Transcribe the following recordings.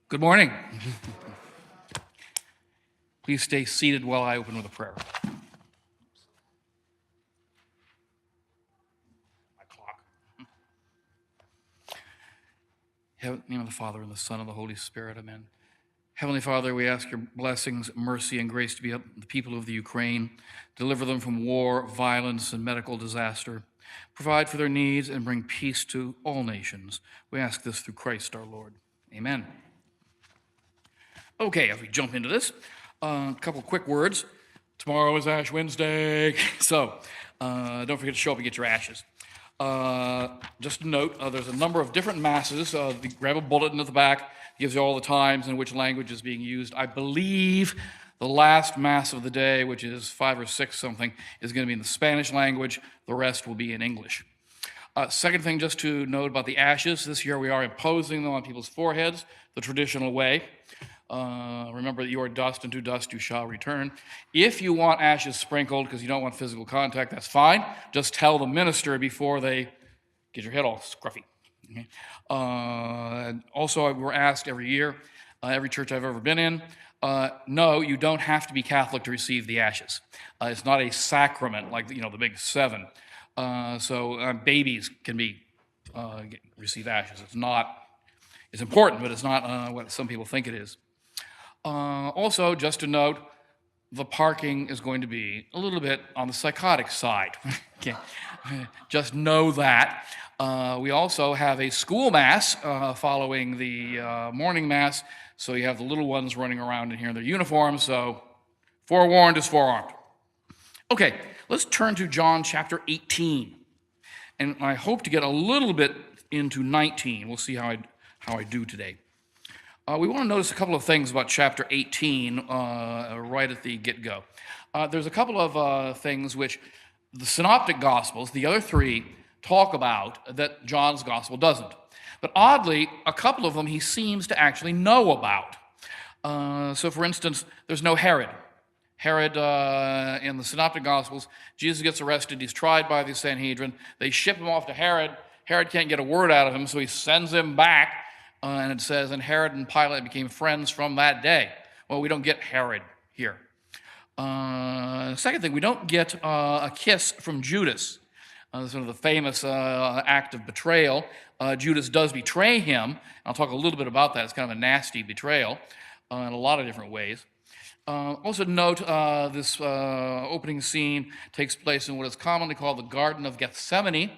Good morning. Please stay seated while I open with a prayer. My clock. In the name of the Father, and the Son, and the Holy Spirit, amen. Heavenly Father, we ask your blessings, mercy, and grace to be upon the people of the Ukraine. Deliver them from war, violence, and medical disaster. Provide for their needs and bring peace to all nations. We ask this through Christ our Lord. Amen. Okay, as we jump into this, a couple quick words. Tomorrow is Ash Wednesday, so don't forget to show up and get your ashes. Just a note, there's a number of different masses. Grab a bulletin at the back, gives you all the times and which language is being used. I believe the last mass of the day, which is 5 or 6 something, is going to be in the Spanish language. The rest will be in English. Second thing just to note about the ashes, this year we are imposing them on people's foreheads the traditional way. Remember that you are dust, and to dust you shall return. If you want ashes sprinkled because you don't want physical contact, that's fine. Just tell the minister before they get your head all scruffy. Okay? Also, we're asked every year, every church I've ever been in, no, you don't have to be Catholic to receive the ashes. It's not a sacrament like the big 7. So babies can receive ashes. It's important, but it's not what some people think it is. Also, just to note, the parking is going to be a little bit on the psychotic side. Okay. Just know that. We also have a school mass following the morning mass, so you have the little ones running around in here in their uniforms, so forewarned is forearmed. Okay, let's turn to John chapter 18, and I hope to get a little bit into 19. We'll see how I do today. We want to notice a couple of things about chapter 18 right at the get-go. There's a couple of things which the synoptic gospels, the other 3, talk about that John's gospel doesn't. But oddly, a couple of them he seems to actually know about. So for instance, there's no Herod. Herod, in the synoptic gospels, Jesus gets arrested, he's tried by the Sanhedrin, they ship him off to Herod. Herod can't get a word out of him, so he sends him back. And it says, and Herod and Pilate became friends from that day. Well, we don't get Herod here. Second thing, we don't get a kiss from Judas. Sort of the famous act of betrayal. Judas does betray him. I'll talk a little bit about that. It's kind of a nasty betrayal in a lot of different ways. Also note this opening scene takes place in what is commonly called the Garden of Gethsemane.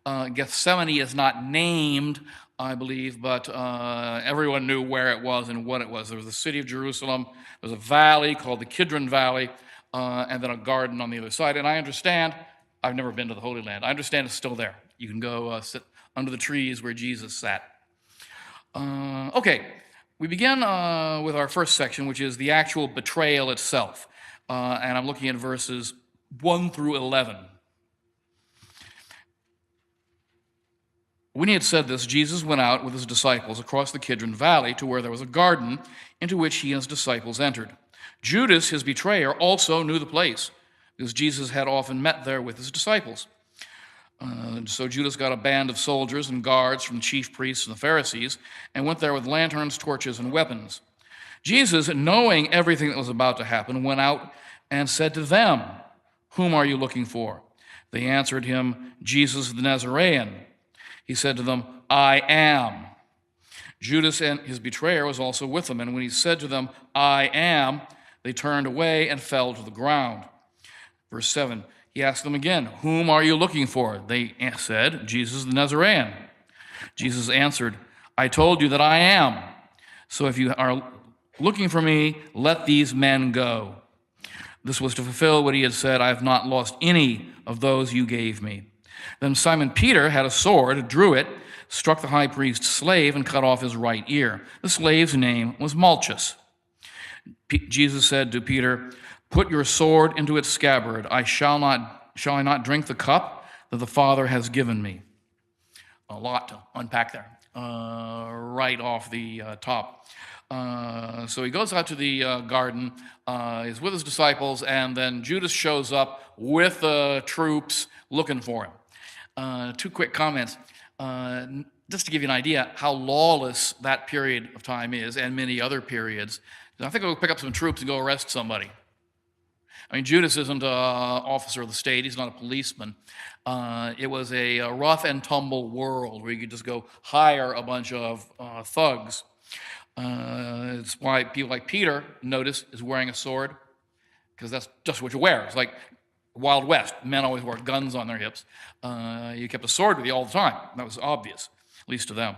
Gethsemane is not named, I believe, but everyone knew where it was and what it was. There was the city of Jerusalem, there was a valley called the Kidron Valley, and then a garden on the other side. And I understand, I've never been to the Holy Land, I understand it's still there. You can go sit under the trees where Jesus sat. Okay, we begin with our first section, which is the actual betrayal itself. And I'm looking at verses 1 through 11. When he had said this, Jesus went out with his disciples across the Kidron Valley to where there was a garden into which he and his disciples entered. Judas, his betrayer, also knew the place because Jesus had often met there with his disciples. So Judas got a band of soldiers and guards from the chief priests and the Pharisees and went there with lanterns, torches, and weapons. Jesus, knowing everything that was about to happen, went out and said to them, "Whom are you looking for?" They answered him, "Jesus the Nazarene." He said to them, "I am." Judas and his betrayer was also with them, and when he said to them, "I am," they turned away and fell to the ground. Verse 7, he asked them again, "Whom are you looking for?" They said, "Jesus the Nazarene." Jesus answered, "I told you that I am. So if you are looking for me, let these men go." This was to fulfill what he had said, "I have not lost any of those you gave me." Then Simon Peter had a sword, drew it, struck the high priest's slave, and cut off his right ear. The slave's name was Malchus. Jesus said to Peter, "Put your sword into its scabbard. Shall I not drink the cup that the Father has given me?" A lot to unpack there, right off the top. So he goes out to the garden, he's with his disciples, and then Judas shows up with the troops looking for him. 2 quick comments. just to give you an idea how lawless that period of time is, and many other periods, I think we'll pick up some troops and go arrest somebody. I mean, Judas isn't an officer of the state. He's not a policeman. It was a rough and tumble world where you could just go hire a bunch of thugs. It's why people like Peter, notice, is wearing a sword, because that's just what you wear. It's like Wild West. Men always wore guns on their hips. You kept a sword with you all the time. That was obvious, at least to them.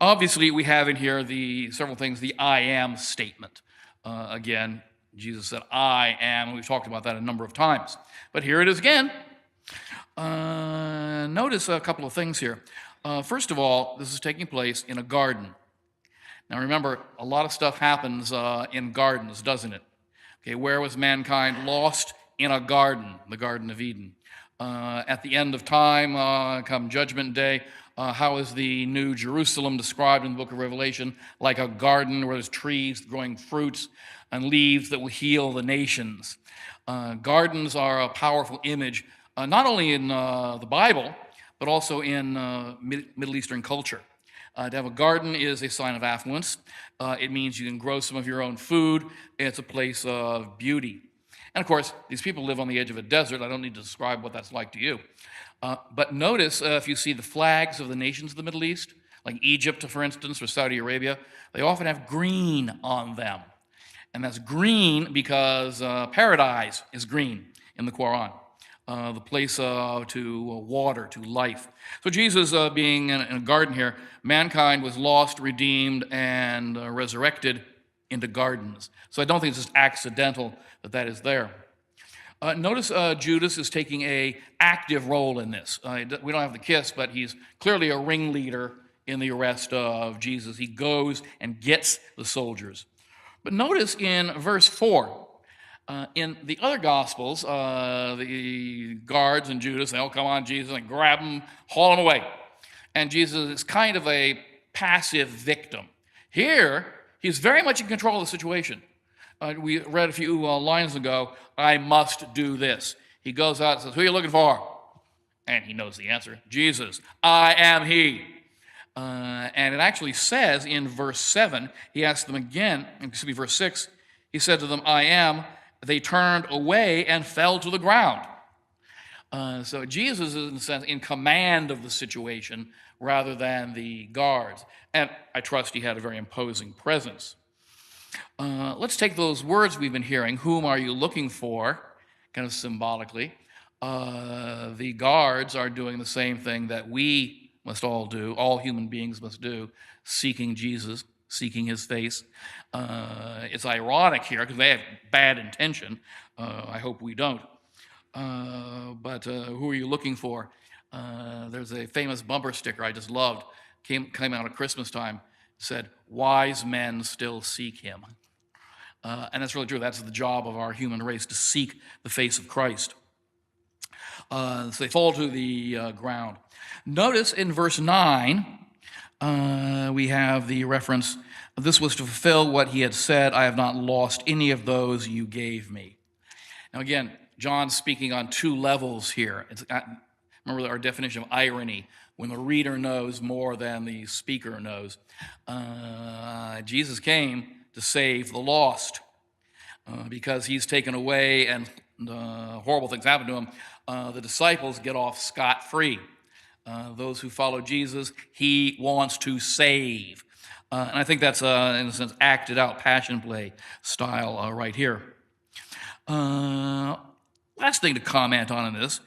Obviously, we have in here several things, the I am statement. Again, Jesus said, I am. We've talked about that a number of times. But here it is again. Notice a couple of things here. First of all, this is taking place in a garden. Now remember, a lot of stuff happens in gardens, doesn't it? Okay, where was mankind lost? In a garden, the Garden of Eden. At the end of time, come Judgment Day, how is the New Jerusalem described in the book of Revelation? Like a garden where there's trees growing fruits and leaves that will heal the nations. Gardens are a powerful image, not only in the Bible, but also in Middle Eastern culture. To have a garden is a sign of affluence. It means you can grow some of your own food. It's a place of beauty. And of course, these people live on the edge of a desert. I don't need to describe what that's like to you. But notice, if you see the flags of the nations of the Middle East, like Egypt, for instance, or Saudi Arabia, they often have green on them. And that's green because paradise is green in the Quran, the place to water, to life. So Jesus being in a garden here, mankind was lost, redeemed, and resurrected into gardens. So I don't think it's just accidental that is there. Notice Judas is taking an active role in this. We don't have the kiss, but he's clearly a ringleader in the arrest of Jesus. He goes and gets the soldiers. But notice in verse 4, in the other Gospels, the guards and Judas, they all come on Jesus and grab him, haul him away. And Jesus is kind of a passive victim. Here, he's very much in control of the situation. We read a few lines ago, I must do this. He goes out and says, who are you looking for? And he knows the answer, Jesus, I am he. And it actually says in verse 7, he asked them again, verse 6, he said to them, I am. They turned away and fell to the ground. So Jesus is, in a sense, in command of the situation rather than the guards. And I trust he had a very imposing presence. Let's take those words we've been hearing, whom are you looking for, kind of symbolically. The guards are doing the same thing that we must all do, all human beings must do, seeking Jesus, seeking his face. It's ironic here because they have bad intention. I hope we don't. But who are you looking for? There's a famous bumper sticker I just loved, came out at Christmas time, said, wise men still seek him. And that's really true. That's the job of our human race, to seek the face of Christ. So they fall to the ground. Notice in verse 9, we have the reference, this was to fulfill what he had said, I have not lost any of those you gave me. Now again, John's speaking on two levels here. Remember our definition of irony, when the reader knows more than the speaker knows. Jesus came to save the lost because he's taken away and horrible things happen to him. The disciples get off scot-free. Those who follow Jesus, he wants to save. And I think that's, in a sense, acted out passion play style right here. Last thing to comment on in this,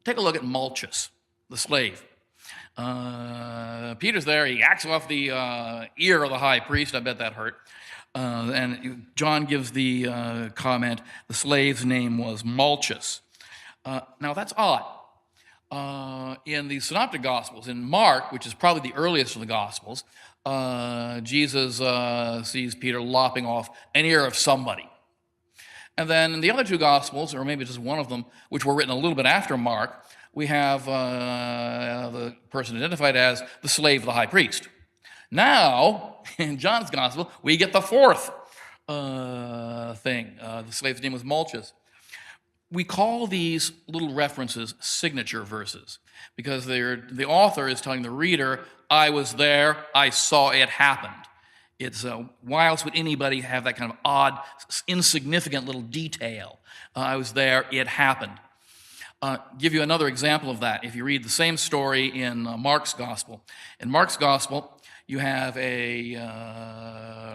take a look at Malchus, the slave. Peter's there, he hacks off the ear of the high priest, I bet that hurt. And John gives the comment, the slave's name was Malchus. Now that's odd. In the Synoptic Gospels, in Mark, which is probably the earliest of the Gospels, Jesus sees Peter lopping off an ear of somebody. And then in the other two Gospels, or maybe just one of them, which were written a little bit after Mark, we have the person identified as the slave of the high priest. Now, in John's Gospel, we get the fourth thing. The slave's name was Malchus. We call these little references signature verses because the author is telling the reader, I was there, I saw it happened. It's why else would anybody have that kind of odd, insignificant little detail? I was there, it happened. Give you another example of that. If you read the same story in Mark's Gospel. In Mark's Gospel, you have the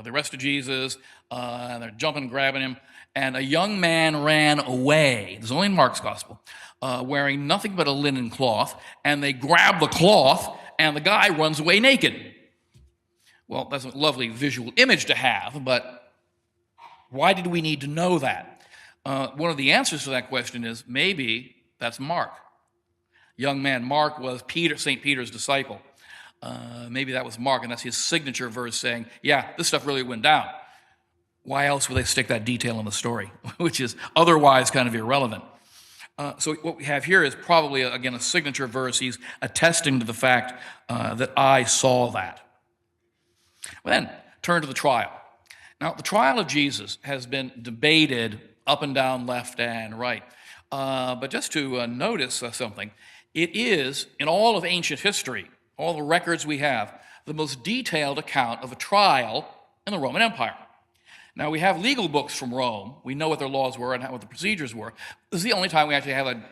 arrest of Jesus, and they're jumping and grabbing him, and a young man ran away. This is only in Mark's Gospel, wearing nothing but a linen cloth, and they grab the cloth, and the guy runs away naked. Well, that's a lovely visual image to have, but why did we need to know that? One of the answers to that question is maybe that's Mark. Young man Mark was St. Peter's disciple. Maybe that was Mark, and that's his signature verse saying, yeah, this stuff really went down. Why else would they stick that detail in the story, which is otherwise kind of irrelevant? So what we have here is probably, again, a signature verse. He's attesting to the fact that I saw that. Well, then, turn to the trial. Now, the trial of Jesus has been debated up and down, left and right. But just to notice something, it is, in all of ancient history, all the records we have, the most detailed account of a trial in the Roman Empire. Now, we have legal books from Rome. We know what their laws were and what the procedures were. This is the only time we actually have an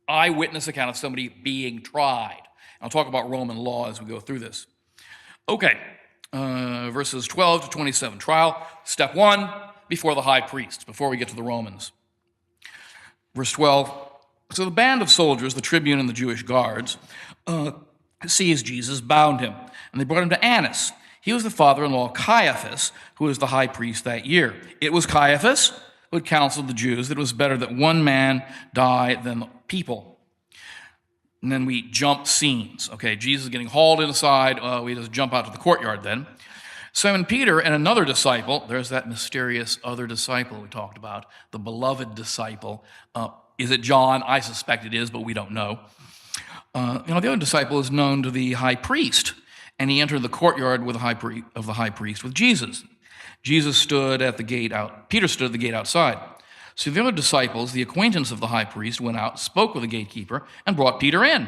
eyewitness account of somebody being tried. I'll talk about Roman law as we go through this. Okay, verses 12 to 27. Trial, step 1, before the high priest, before we get to the Romans. Verse 12, so the band of soldiers, the tribune and the Jewish guards, seized Jesus, bound him, and they brought him to Annas. He was the father-in-law of Caiaphas, who was the high priest that year. It was Caiaphas who had counseled the Jews that it was better that one man die than the people. And then we jump scenes. Okay, Jesus is getting hauled inside. We just jump out to the courtyard then. Simon Peter and another disciple, there's that mysterious other disciple we talked about, the beloved disciple. Is it John? I suspect it is, but we don't know. The other disciple is known to the high priest, and he entered the courtyard with the high priest with Jesus. Jesus stood at the gate out. Peter stood at the gate outside. So the other disciples, the acquaintance of the high priest, went out, spoke with the gatekeeper, and brought Peter in.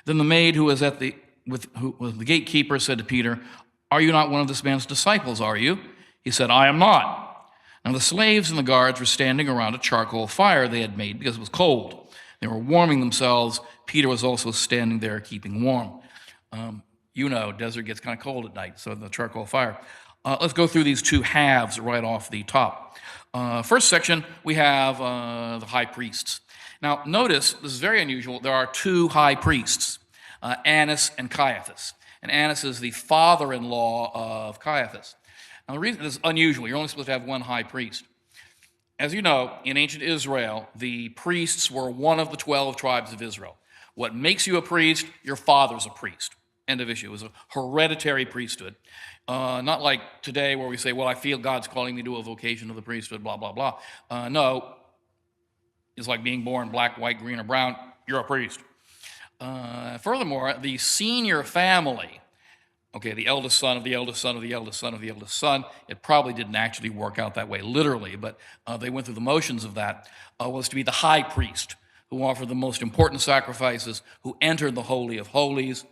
Then the maid who was with the gatekeeper said to Peter, "Are you not one of this man's disciples, are you?" He said, "I am not." Now the slaves and the guards were standing around a charcoal fire they had made because it was cold. They were warming themselves. Peter was also standing there keeping warm. Desert gets kind of cold at night, so the charcoal fire. Let's go through these two halves right off the top. First section, we have the high priests. Now, notice, this is very unusual, there are two high priests, Annas and Caiaphas. And Annas is the father-in-law of Caiaphas. Now, the reason this is unusual, you're only supposed to have one high priest. As you know, in ancient Israel, the priests were one of the 12 tribes of Israel. What makes you a priest? Your father's a priest. End of issue. It was a hereditary priesthood. Not like today where we say, well, I feel God's calling me to a vocation of the priesthood, blah, blah, blah. No, it's like being born black, white, green, or brown. You're a priest. Furthermore, the senior family, the eldest son of the eldest son of the eldest son of the eldest son, it probably didn't actually work out that way literally, but they went through the motions of that, was to be the high priest who offered the most important sacrifices, who entered the Holy of Holies,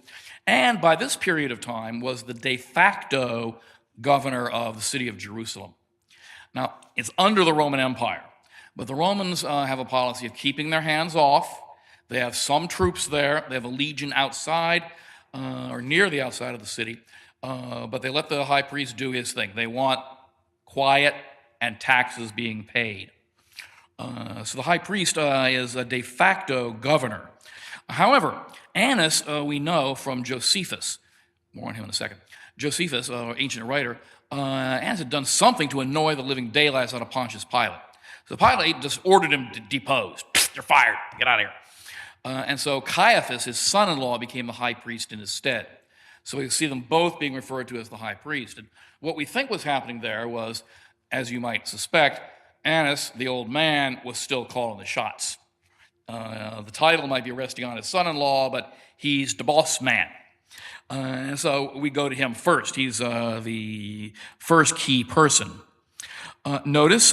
and by this period of time was the de facto governor of the city of Jerusalem. Now, it's under the Roman Empire, but the Romans have a policy of keeping their hands off. They have some troops there. They have a legion outside or near the outside of the city, but they let the high priest do his thing. They want quiet and taxes being paid. So the high priest is a de facto governor. However, Annas, we know from Josephus, more on him in a second. Josephus, an ancient writer, Annas had done something to annoy the living daylights out of Pontius Pilate. So Pilate just ordered him deposed. You're fired. Get out of here. And so Caiaphas, his son-in-law, became the high priest in his stead. So we see them both being referred to as the high priest. And what we think was happening there was, as you might suspect, Annas, the old man, was still calling the shots. The title might be resting on his son-in-law, but he's the boss man. And so we go to him first. He's the first key person. Notice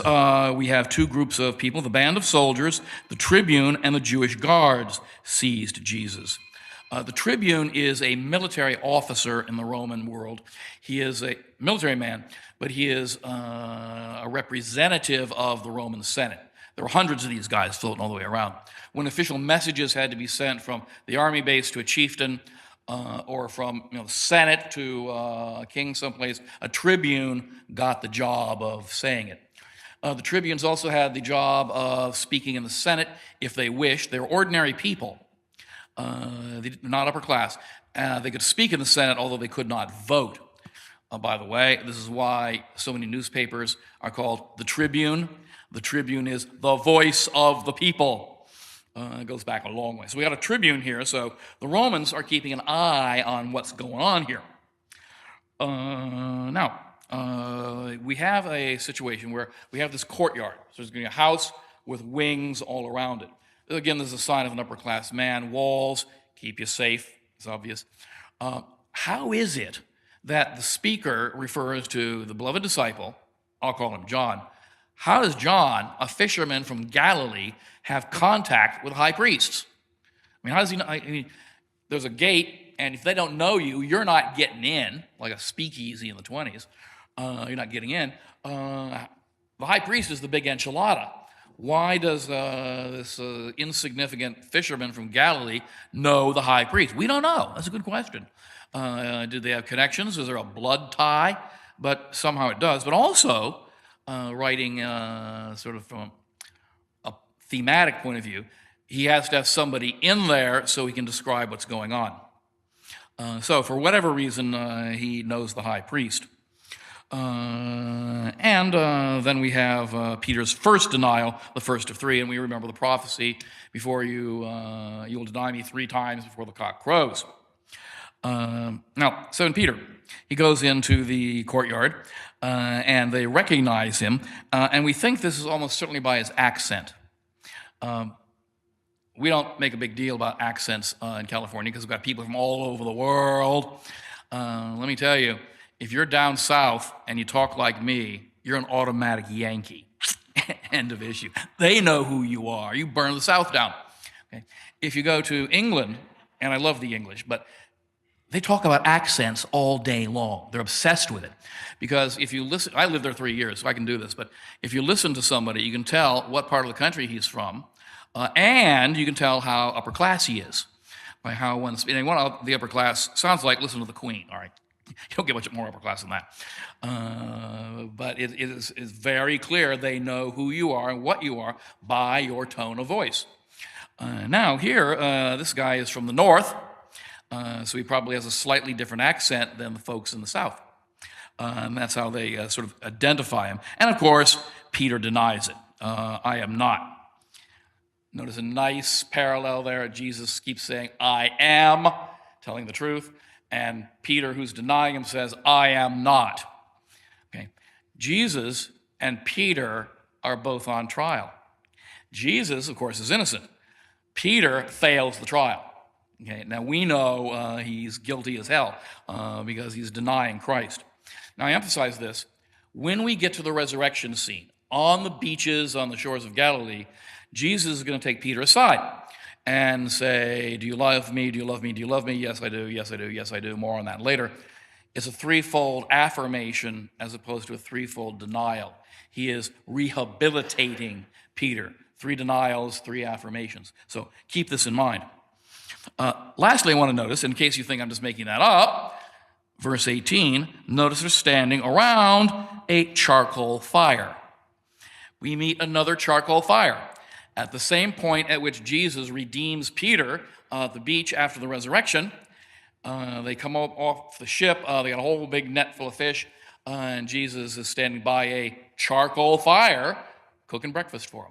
we have two groups of people, the band of soldiers, the tribune, and the Jewish guards seized Jesus. The tribune is a military officer in the Roman world. He is a military man, but he is a representative of the Roman Senate. There were hundreds of these guys floating all the way around. When official messages had to be sent from the army base to a chieftain, or from the Senate to a king someplace, a tribune got the job of saying it. The tribunes also had the job of speaking in the Senate if they wished. They were ordinary people, not upper class. They could speak in the Senate, although they could not vote. By the way, this is why so many newspapers are called the Tribune. The Tribune is the voice of the people. It goes back a long way. So we got a tribune here, so the Romans are keeping an eye on what's going on here. Now, we have a situation where we have this courtyard. So there's going to be a house with wings all around it. Again, this is a sign of an upper-class man. Walls keep you safe, it's obvious. How is it that the speaker refers to the beloved disciple, I'll call him John? How does John, a fisherman from Galilee, have contact with high priests? I mean, how does he know? There's a gate, and if they don't know you, you're not getting in, like a speakeasy in the 20s. You're not getting in. The high priest is the big enchilada. Why does this insignificant fisherman from Galilee know the high priest? We don't know. That's a good question. Did they have connections? Is there a blood tie? But somehow it does. But also, writing sort of from a thematic point of view, he has to have somebody in there so he can describe what's going on. So for whatever reason, he knows the high priest. And then we have Peter's first denial, the first of three, and we remember the prophecy, before you'll deny me 3 times before the cock crows. Now, so in Peter, he goes into the courtyard, and they recognize him, and we think this is almost certainly by his accent. We don't make a big deal about accents in California because we've got people from all over the world. Let me tell you, if you're down south and you talk like me, you're an automatic Yankee. End of issue. They know who you are. You burn the South down. Okay? If you go to England, and I love the English, but they talk about accents all day long. They're obsessed with it. Because if you listen, I lived there 3 years, so I can do this, but if you listen to somebody, you can tell what part of the country he's from, and you can tell how upper class he is by how one of the upper class sounds like listen to the Queen, all right? You don't get much more upper class than that. But it is very clear they know who you are and what you are by your tone of voice. Now here, this guy is from the north, so he probably has a slightly different accent than the folks in the south. And that's how they sort of identify him. And of course, Peter denies it. I am not. Notice a nice parallel there. Jesus keeps saying, I am, telling the truth. And Peter, who's denying him, says, I am not. Okay. Jesus and Peter are both on trial. Jesus, of course, is innocent. Peter fails the trial. Okay. Now, we know he's guilty as hell because he's denying Christ. Now, I emphasize this. When we get to the resurrection scene, on the beaches, on the shores of Galilee, Jesus is going to take Peter aside and say, do you love me? Do you love me? Do you love me? Yes, I do. Yes, I do. Yes, I do. More on that later. It's a threefold affirmation as opposed to a threefold denial. He is rehabilitating Peter. 3 denials, 3 affirmations. So keep this in mind. Lastly, I want to notice, in case you think I'm just making that up, verse 18, notice they're standing around a charcoal fire. We meet another charcoal fire. At the same point at which Jesus redeems Peter at the beach after the resurrection, they come off the ship, they got a whole big net full of fish, and Jesus is standing by a charcoal fire cooking breakfast for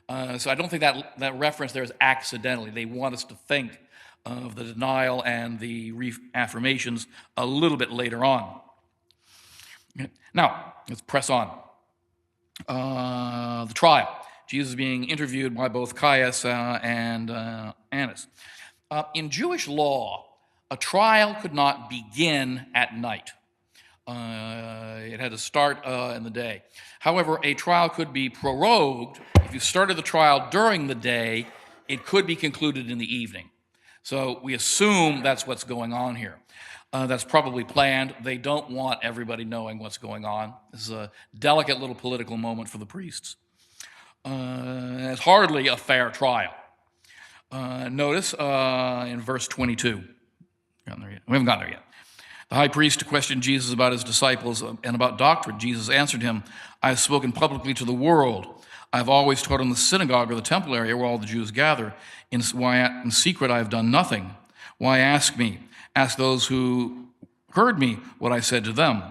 them. So I don't think that reference there is accidentally. They want us to think of the denial and the reaffirmations a little bit later on. Now, let's press on. The trial. Jesus is being interviewed by both Caius and Annas. In Jewish law, a trial could not begin at night. It had to start in the day. However, a trial could be prorogued. If you started the trial during the day, it could be concluded in the evening. So we assume that's what's going on here. That's probably planned. They don't want everybody knowing what's going on. This is a delicate little political moment for the priests. It's hardly a fair trial. Notice in verse 22. We haven't gotten there yet. The high priest questioned Jesus about his disciples and about doctrine. Jesus answered him, I have spoken publicly to the world. I have always taught in the synagogue or the temple area where all the Jews gather. In secret I have done nothing. Why ask me? Ask those who heard me what I said to them.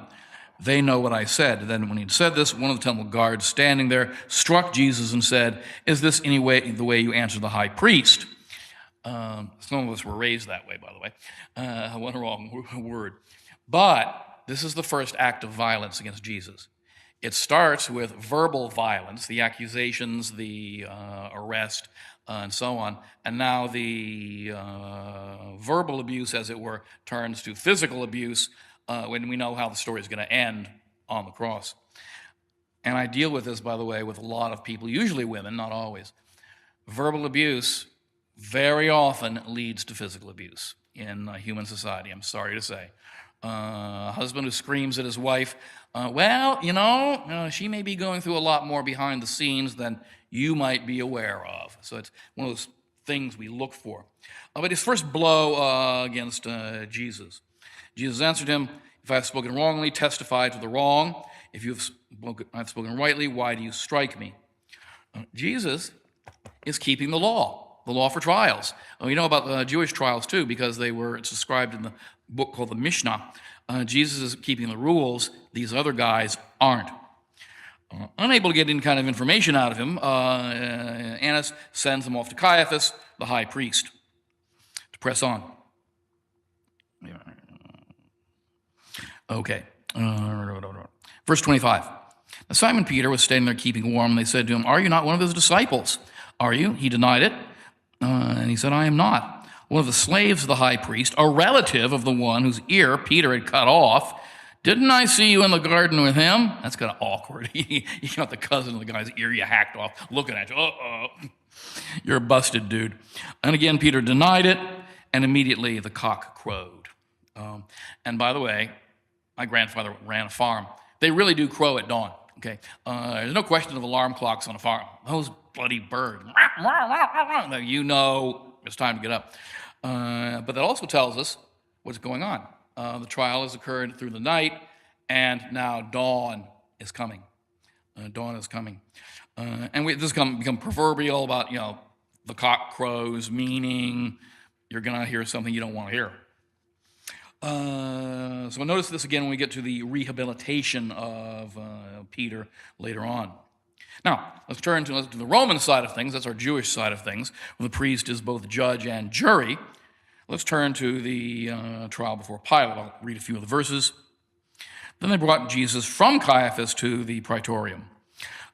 They know what I said. Then when he had said this, one of the temple guards standing there struck Jesus and said, is this any way the way you answer the high priest? Some of us were raised that way, by the way. One wrong word. But this is the first act of violence against Jesus. It starts with verbal violence, the accusations, the arrest, and so on. And now the verbal abuse, as it were, turns to physical abuse when we know how the story is going to end on the cross. And I deal with this, by the way, with a lot of people, usually women, not always. Verbal abuse very often leads to physical abuse in human society, I'm sorry to say. A husband who screams at his wife, she may be going through a lot more behind the scenes than you might be aware of. So it's one of those things we look for. But his first blow against Jesus. Jesus answered him, if I have spoken wrongly, testify to the wrong. If I have spoken rightly, why do you strike me? Jesus is keeping the law for trials. We know about Jewish trials too, because it's described in the book called the Mishnah. Jesus is keeping the rules. These other guys aren't. Unable to get any kind of information out of him, Annas sends him off to Caiaphas, the high priest, to press on. Okay. Verse 25. Now Simon Peter was standing there keeping warm, and they said to him, are you not one of his disciples? Are you? He denied it. And he said, I am not. One of the slaves of the high priest, a relative of the one whose ear Peter had cut off, didn't I see you in the garden with him? That's kind of awkward. You got the cousin of the guy's ear you hacked off looking at you. Uh-oh. You're a busted dude. And again, Peter denied it, and immediately the cock crowed. And by the way, my grandfather ran a farm. They really do crow at dawn. Okay, there's no question of alarm clocks on a farm. Those bloody birds. You know it's time to get up. But that also tells us what's going on. The trial has occurred through the night, and now dawn is coming. Dawn is coming. And this has become proverbial about, the cock crows, meaning you're going to hear something you don't want to hear. So notice this again when we get to the rehabilitation of Peter later on. Now, let's turn to the Roman side of things. That's our Jewish side of things, where the priest is both judge and jury. Let's turn to the trial before Pilate. I'll read a few of the verses. Then they brought Jesus from Caiaphas to the praetorium.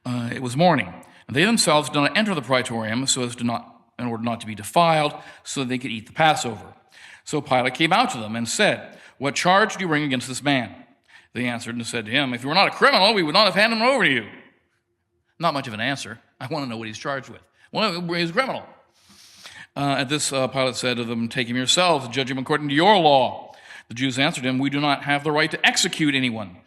It was morning, and they themselves did not enter the praetorium in order not to be defiled, so that they could eat the Passover. So Pilate came out to them and said, what charge do you bring against this man? They answered and said to him, if you were not a criminal, we would not have handed him over to you. Not much of an answer. I want to know what he's charged with. Well, he's a criminal. At this, Pilate said to them, take him yourselves and judge him according to your law. The Jews answered him, we do not have the right to execute anyone,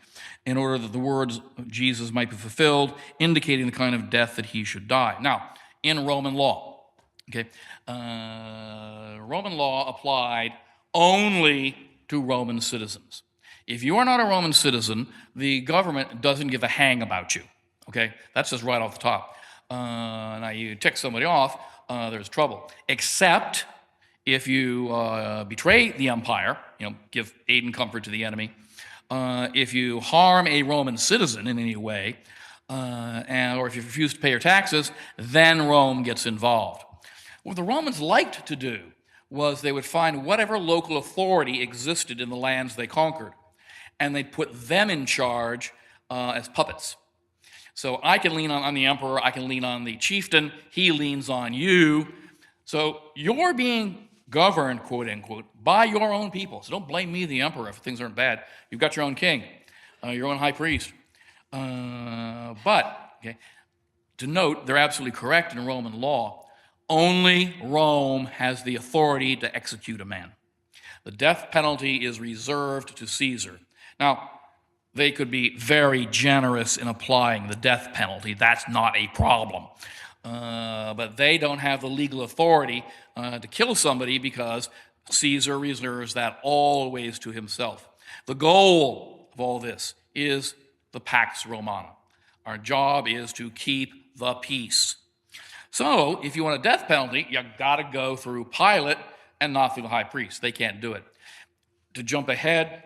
in order that the words of Jesus might be fulfilled, indicating the kind of death that he should die. Now, in Roman law, Roman law applied only to Roman citizens. If you are not a Roman citizen, the government doesn't give a hang about you. Okay, that's just right off the top. Now you tick somebody off, there's trouble. Except if you betray the empire, give aid and comfort to the enemy. If you harm a Roman citizen in any way, or if you refuse to pay your taxes, then Rome gets involved. What the Romans liked to do was they would find whatever local authority existed in the lands they conquered, and they'd put them in charge as puppets. So I can lean on the emperor, I can lean on the chieftain, he leans on you. So you're being governed, quote unquote, by your own people. So don't blame me, the emperor, if things aren't bad. You've got your own king. your own high priest. But, okay, to note, they're absolutely correct in Roman law. Only Rome has the authority to execute a man. The death penalty is reserved to Caesar. Now, they could be very generous in applying the death penalty. That's not a problem. But they don't have the legal authority to kill somebody because Caesar reserves that always to himself. The goal of all this is the Pax Romana. Our job is to keep the peace. So, if you want a death penalty, you got to go through Pilate and not through the high priest. They can't do it. To jump ahead,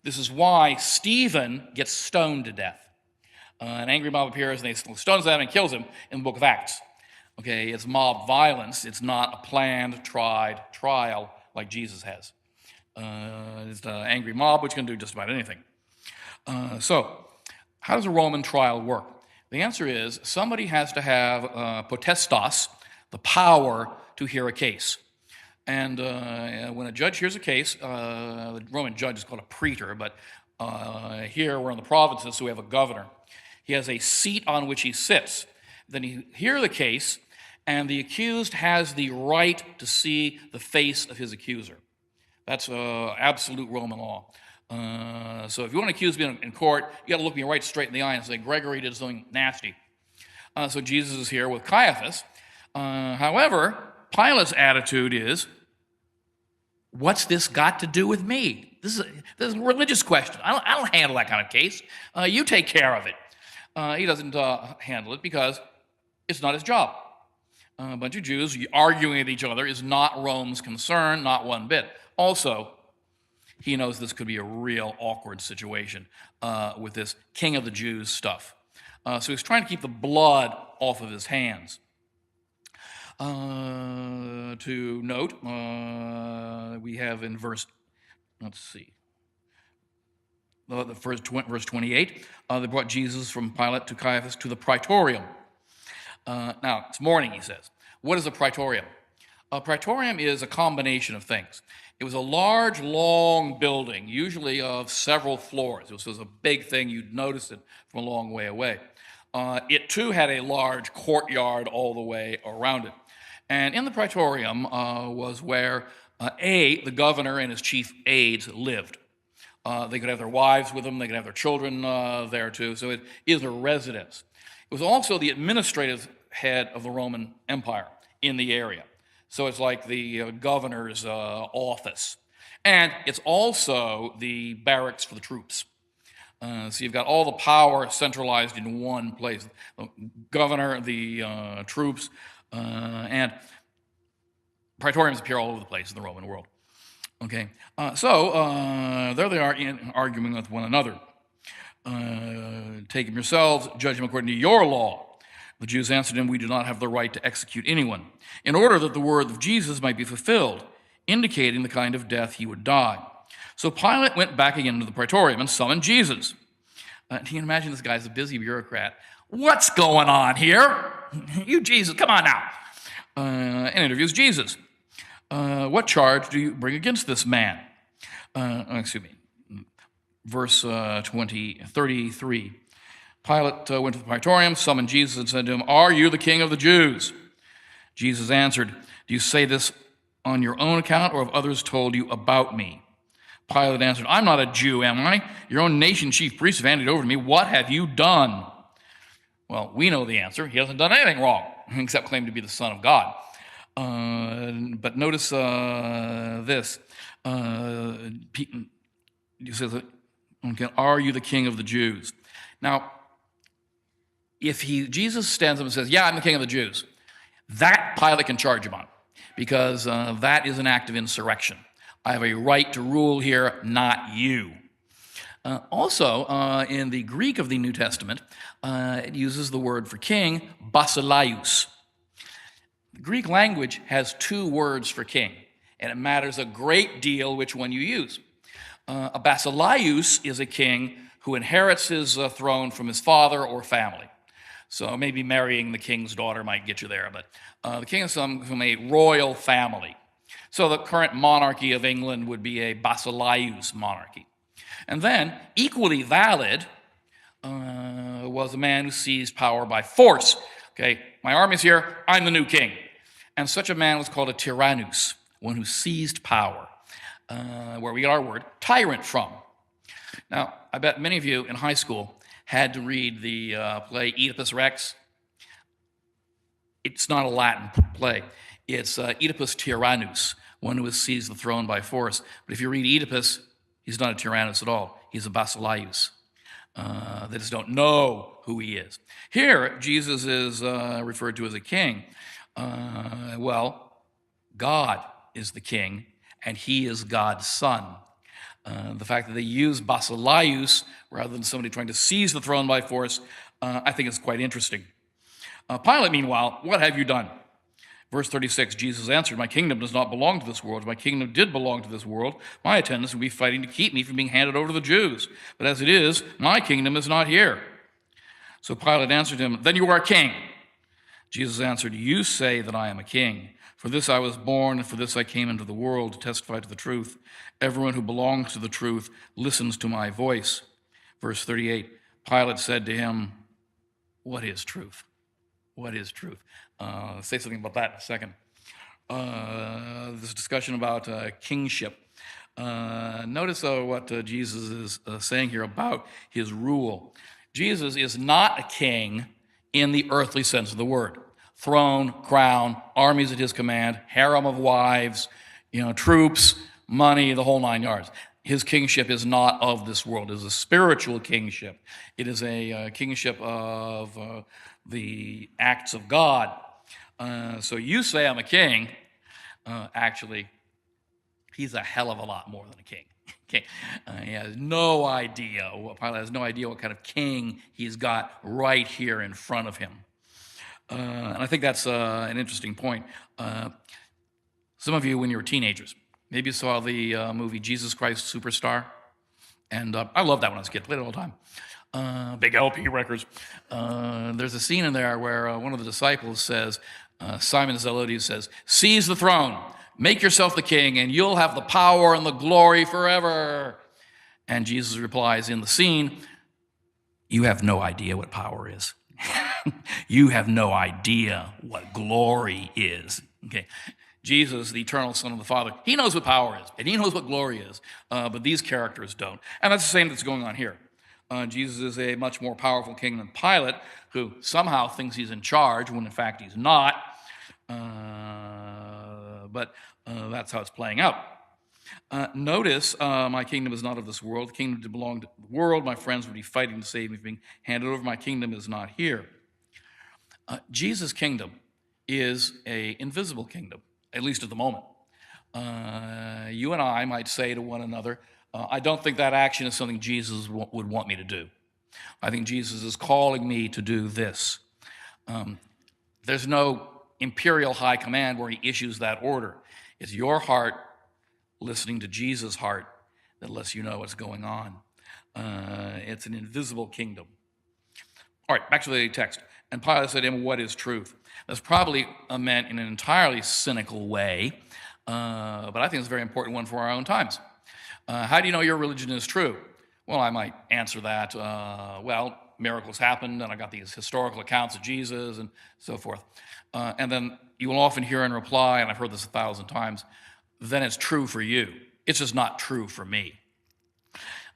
this is why Stephen gets stoned to death. An angry mob appears and they stones him and kills him in the book of Acts. Okay, it's mob violence. It's not a planned, tried trial like Jesus has. It's an angry mob, which can do just about anything. So, how does a Roman trial work? The answer is somebody has to have potestas, the power to hear a case. And when a judge hears a case, the Roman judge is called a praetor, but here we're in the provinces, so we have a governor. He has a seat on which he sits. Then he hears the case, and the accused has the right to see the face of his accuser. That's absolute Roman law. So if you want to accuse me in court, you got to look me right straight in the eye and say, Gregory did something nasty. So Jesus is here with Caiaphas. However, Pilate's attitude is, what's this got to do with me? This is a religious question. I don't handle that kind of case. You take care of it. He doesn't handle it because it's not his job. A bunch of Jews arguing with each other is not Rome's concern, not one bit. Also, he knows this could be a real awkward situation with this king of the Jews stuff. So he's trying to keep the blood off of his hands. To note, we have in verse 28, they brought Jesus from Pilate to Caiaphas to the praetorium. Now, it's morning, he says. What is a praetorium? A praetorium is a combination of things. It was a large, long building, usually of several floors. This was a big thing. You'd notice it from a long way away. It, too, had a large courtyard all the way around it. And in the praetorium was where the governor and his chief aides lived. They could have their wives with them. They could have their children there, too. So it is a residence. It was also the administrative head of the Roman Empire in the area. So it's like the governor's office. And it's also the barracks for the troops. So you've got all the power centralized in one place. The governor, the troops, and praetoriums appear all over the place in the Roman world. Okay, so there they are arguing with one another. Take him yourselves, judge him according to your law. The Jews answered him, we do not have the right to execute anyone, in order that the word of Jesus might be fulfilled, indicating the kind of death he would die. So Pilate went back again to the praetorium and summoned Jesus. You can imagine this guy's a busy bureaucrat. What's going on here? You, Jesus, come on now. And interviews Jesus. What charge do you bring against this man? Verse 33. Pilate went to the praetorium, summoned Jesus, and said to him, are you the king of the Jews? Jesus answered, do you say this on your own account, or have others told you about me? Pilate answered, I'm not a Jew, am I? Your own nation chief priests have handed over to me. What have you done? Well, we know the answer. He hasn't done anything wrong, except claim to be the Son of God. But notice this. He says, are you the king of the Jews? Now, if Jesus stands up and says, yeah, I'm the king of the Jews, that Pilate can charge him on, because that is an act of insurrection. I have a right to rule here, not you. Also, in the Greek of the New Testament, it uses the word for king, basileios. The Greek language has two words for king, and it matters a great deal which one you use. A basileios is a king who inherits his throne from his father or family. So maybe marrying the king's daughter might get you there, but the king is from a royal family. So the current monarchy of England would be a basileios monarchy. And then, equally valid, was a man who seized power by force. Okay, my army's here, I'm the new king. And such a man was called a tyrannus, one who seized power, where we get our word tyrant from. Now, I bet many of you in high school had to read the play Oedipus Rex. It's not a Latin play. It's Oedipus Tyrannus, one who has seized the throne by force. But if you read Oedipus, he's not a Tyrannus at all. He's a Basileus. They just don't know who he is. Here, Jesus is referred to as a king. Well, God is the king, and he is God's son. The fact that they use Basileus rather than somebody trying to seize the throne by force, I think is quite interesting. Pilate, meanwhile, what have you done? Verse 36, Jesus answered, my kingdom does not belong to this world. If my kingdom did belong to this world, my attendants would be fighting to keep me from being handed over to the Jews. But as it is, my kingdom is not here. So Pilate answered him, then you are a king. Jesus answered, you say that I am a king. For this I was born, and for this I came into the world, to testify to the truth. Everyone who belongs to the truth listens to my voice. Verse 38, Pilate said to him, what is truth? What is truth? Say something about that in a second. This discussion about kingship. Notice what Jesus is saying here about his rule. Jesus is not a king in the earthly sense of the word. Throne, crown, armies at his command, harem of wives, troops, money, the whole nine yards. His kingship is not of this world. It is a spiritual kingship. It is a kingship of the acts of God. So you say I'm a king. Actually, he's a hell of a lot more than a king. Okay. He has no idea. Pilate has no idea what kind of king he's got right here in front of him. And I think that's an interesting point. Some of you, when you were teenagers, maybe you saw the movie Jesus Christ Superstar. And I loved that when I was a kid. Played it all the time. Big LP records. There's a scene in there where one of the disciples says, Simon Zelotes says, seize the throne, make yourself the king, and you'll have the power and the glory forever. And Jesus replies in the scene, you have no idea what power is. You have no idea what glory is. Okay. Jesus, the eternal Son of the Father, he knows what power is, and he knows what glory is, but these characters don't. And that's the same that's going on here. Jesus is a much more powerful king than Pilate, who somehow thinks he's in charge when in fact he's not. But that's how it's playing out. Notice, my kingdom is not of this world. The kingdom to belong to the world. My friends would be fighting to save me from being handed over. My kingdom is not here. Jesus' kingdom is an invisible kingdom, at least at the moment. You and I might say to one another, I don't think that action is something Jesus would want me to do. I think Jesus is calling me to do this. There's no imperial high command where he issues that order. It's your heart listening to Jesus' heart that lets you know what's going on. It's an invisible kingdom. All right, back to the text. And Pilate said to him, what is truth? That's probably meant in an entirely cynical way, but I think it's a very important one for our own times. How do you know your religion is true? Well, I might answer that, well, miracles happened, and I got these historical accounts of Jesus and so forth. And then you will often hear in reply, and I've heard this 1,000 times, then it's true for you. It's just not true for me.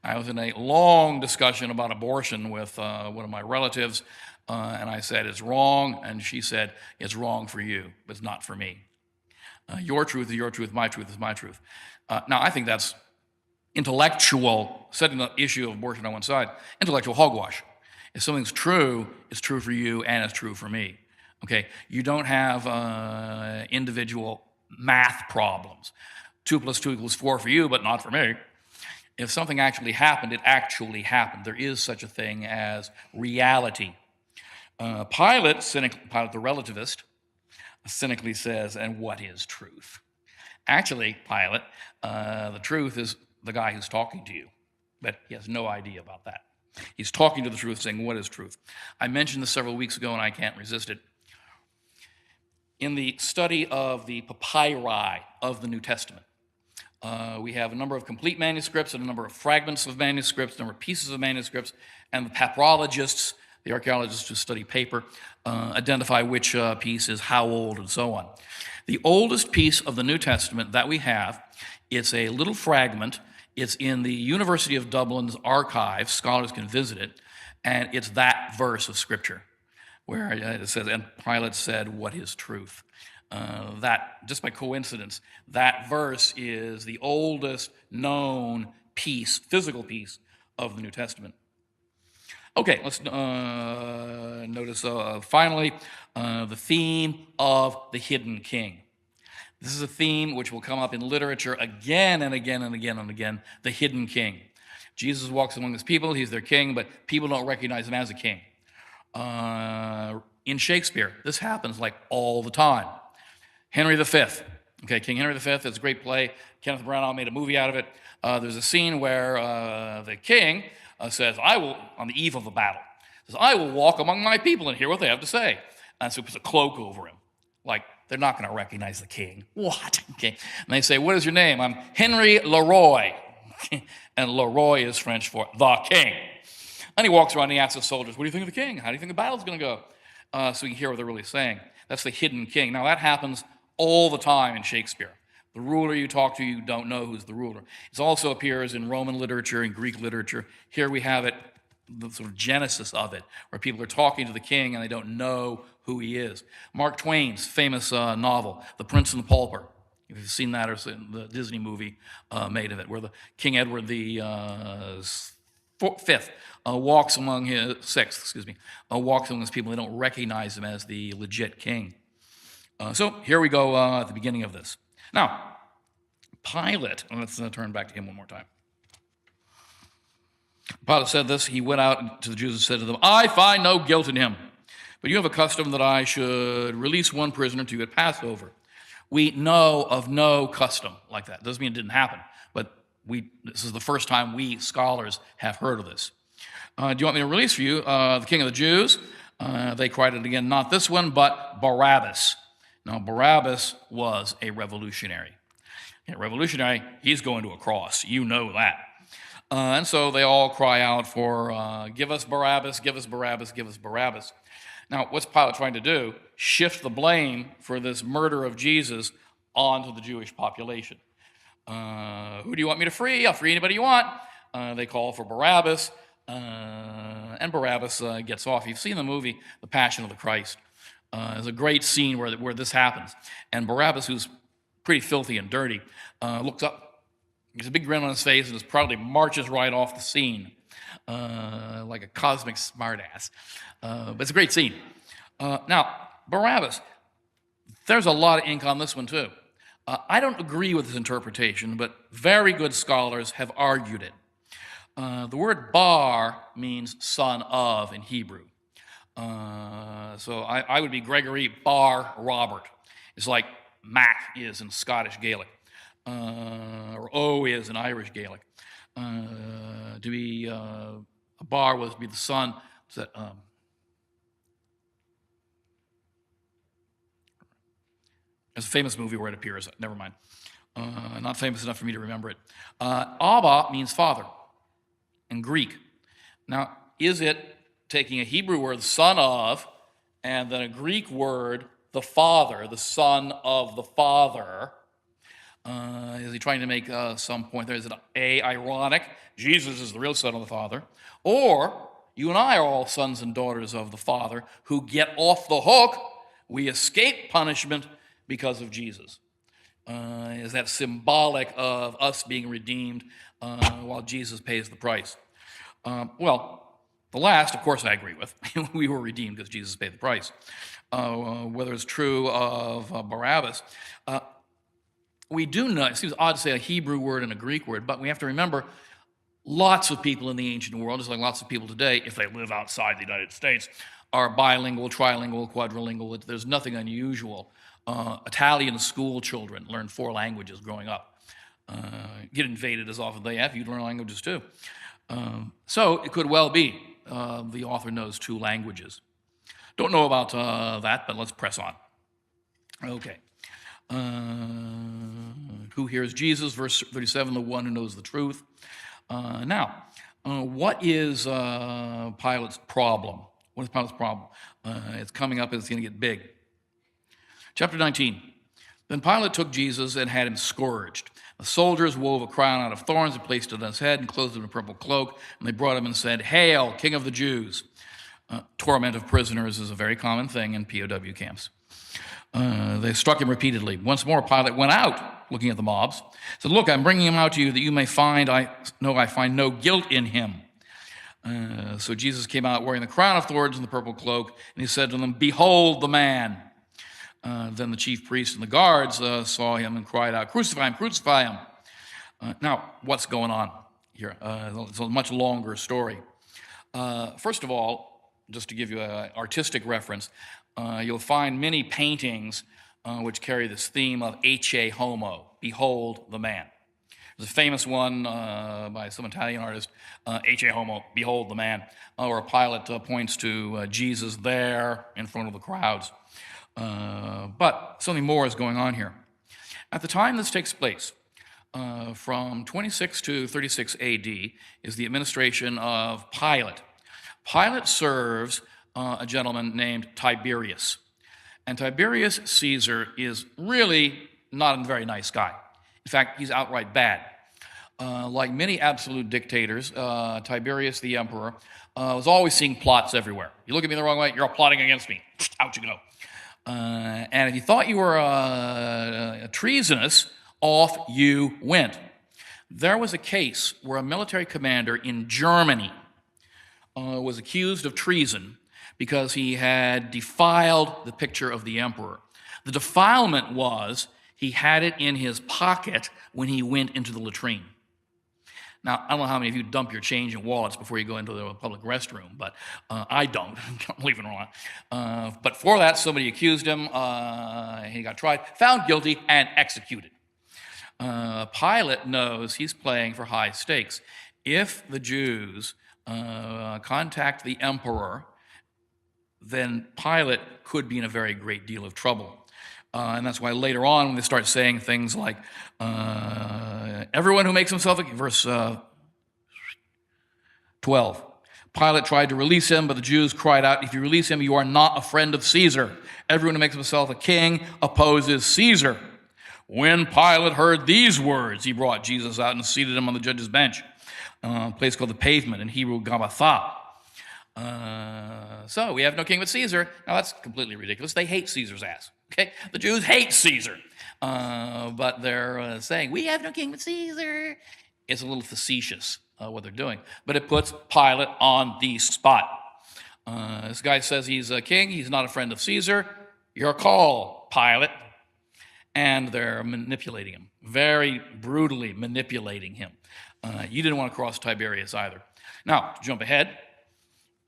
I was in a long discussion about abortion with one of my relatives, and I said, it's wrong, and she said, it's wrong for you, but it's not for me. Your truth is your truth, my truth is my truth. Now, I think that's intellectual, setting the issue of abortion on one side, intellectual hogwash. If something's true, it's true for you and it's true for me. Okay, you don't have individual math problems. 2 + 2 = 4 for you, but not for me. If something actually happened, it actually happened. There is such a thing as reality. Pilate, Pilate the relativist, cynically says, and what is truth? Actually, Pilate, the truth is the guy who's talking to you, but he has no idea about that. He's talking to the truth, saying, what is truth? I mentioned this several weeks ago, and I can't resist it. In the study of the papyri of the New Testament, We have a number of complete manuscripts and a number of fragments of manuscripts, a number of pieces of manuscripts, and the papyrologists, the archaeologists who study paper, identify which piece is how old and so on. The oldest piece of the New Testament that we have, it's a little fragment. It's in the University of Dublin's archives. Scholars can visit it, and it's that verse of Scripture where it says, "And Pilate said, 'What is truth?'" That, just by coincidence, that verse is the oldest known piece, physical piece of the New Testament. Okay, let's notice finally the theme of the hidden king. This is a theme which will come up in literature again and again and again and again, the hidden king. Jesus walks among his people, he's their king, but people don't recognize him as a king. In Shakespeare, this happens like all the time. Henry V. Okay, King Henry V, it's a great play. Kenneth Branagh made a movie out of it. There's a scene where the king says, "I will," on the eve of a battle, says, "I will walk among my people and hear what they have to say." And so he puts a cloak over him. Like, they're not going to recognize the king. What? Okay. And they say, "What is your name?" "I'm Henry Leroy." And Leroy is French for the king. And he walks around and he asks the soldiers, "What do you think of the king? How do you think the battle's going to go?" So you can hear what they're really saying. That's the hidden king. Now, that happens all the time in Shakespeare. The ruler you talk to, you don't know who's the ruler. It also appears in Roman literature and Greek literature. Here we have it, the sort of genesis of it, where people are talking to the king and they don't know who he is. Mark Twain's famous novel, The Prince and the Pauper. If you've seen that, or seen the Disney movie made of it, where the King Edward the Fifth walks among his walks among his people. They don't recognize him as the legit king. So here we go at the beginning of this. Now, Pilate, let's turn back to him one more time. Pilate said this, he went out to the Jews and said to them, "I find no guilt in him, but you have a custom that I should release one prisoner to you at Passover." We know of no custom like that. Doesn't mean it didn't happen, but this is the first time we scholars have heard of this. "Do you want me to release for you the king of the Jews?" They cried it again, "Not this one, but Barabbas." Now, Barabbas was a revolutionary. Revolutionary, he's going to a cross. You know that. And so they all cry out for, "Give us Barabbas, give us Barabbas, give us Barabbas." Now, what's Pilate trying to do? Shift the blame for this murder of Jesus onto the Jewish population. "Who do you want me to free? I'll free anybody you want." They call for Barabbas, and Barabbas gets off. You've seen the movie, The Passion of the Christ. There's a great scene where this happens. And Barabbas, who's pretty filthy and dirty, looks up. There's a big grin on his face and just proudly marches right off the scene like a cosmic smartass. But it's a great scene. Now, Barabbas, there's a lot of ink on this one too. I don't agree with this interpretation, but very good scholars have argued it. The word bar means son of in Hebrew. So I would be Gregory bar Robert. It's like Mac is in Scottish Gaelic, or O is in Irish Gaelic. To be a bar was to be the son. There's a famous movie where it appears. Never mind. Not famous enough for me to remember it. Abba means father in Greek. Now, is it taking a Hebrew word, son of, and then a Greek word, the father, the son of the father? Is he trying to make some point there? Is it ironic? Jesus is the real son of the Father. Or you and I are all sons and daughters of the Father who get off the hook. We escape punishment because of Jesus. Is that symbolic of us being redeemed while Jesus pays the price? Well, the last, of course, I agree with. We were redeemed because Jesus paid the price. Whether it's true of Barabbas, we do know, it seems odd to say a Hebrew word and a Greek word, but we have to remember lots of people in the ancient world, just like lots of people today, if they live outside the United States, are bilingual, trilingual, quadrilingual. There's nothing unusual. Italian school children learn 4 languages growing up. Get invaded as often as they have, you learn languages too. So it could well be the author knows 2 languages. Don't know about that, but let's press on. Okay. Who hears Jesus? Verse 37, the one who knows the truth. What is Pilate's problem? What is Pilate's problem? It's coming up, it's going to get big. Chapter 19. Then Pilate took Jesus and had him scourged. The soldiers wove a crown out of thorns and placed it on his head and clothed him in a purple cloak. And they brought him and said, "Hail, King of the Jews." Torment of prisoners is a very common thing in POW camps. They struck him repeatedly. Once more, Pilate went out, looking at the mobs, said, "Look, I'm bringing him out to you that you may find I find no guilt in him." So Jesus came out wearing the crown of thorns and the purple cloak, and he said to them, "Behold the man." Then the chief priests and the guards saw him and cried out, "Crucify him, crucify him." Now, what's going on here? It's a much longer story. First of all, just to give you an artistic reference, you'll find many paintings which carry this theme of Ecce Homo, behold the man. There's a famous one by some Italian artist, Ecce Homo, behold the man, where Pilate points to Jesus there in front of the crowds. But something more is going on here. At the time this takes place, from 26 to 36 AD, is the administration of Pilate. Pilate serves a gentleman named Tiberius. And Tiberius Caesar is really not a very nice guy. In fact, he's outright bad. Like many absolute dictators, Tiberius the emperor was always seeing plots everywhere. You look at me the wrong way, you're all plotting against me. Out you go. And if you thought you were treasonous, off you went. There was a case where a military commander in Germany was accused of treason because he had defiled the picture of the emperor. The defilement was he had it in his pocket when he went into the latrine. Now, I don't know how many of you dump your change in wallets before you go into the public restroom, but I don't, believe it or not. But for that, somebody accused him, he got tried, found guilty, and executed. Pilate knows he's playing for high stakes. If the Jews contact the emperor, then Pilate could be in a very great deal of trouble. And that's why later on, when they start saying things like, everyone who makes himself, verse 12, Pilate tried to release him, but the Jews cried out, "If you release him, you are not a friend of Caesar. Everyone who makes himself a king opposes Caesar." When Pilate heard these words, he brought Jesus out and seated him on the judge's bench, a place called the Pavement, in Hebrew, Gabbatha. So we have no king but Caesar. Now that's completely ridiculous. They hate Caesar's ass. Okay, the Jews hate Caesar, but they're saying we have no king but Caesar. It's a little facetious what they're doing, but it puts Pilate on the spot. This guy says he's a king. He's not a friend of Caesar. Your call, Pilate. And they're manipulating him, very brutally manipulating him. You didn't want to cross Tiberius either. Now, to jump ahead,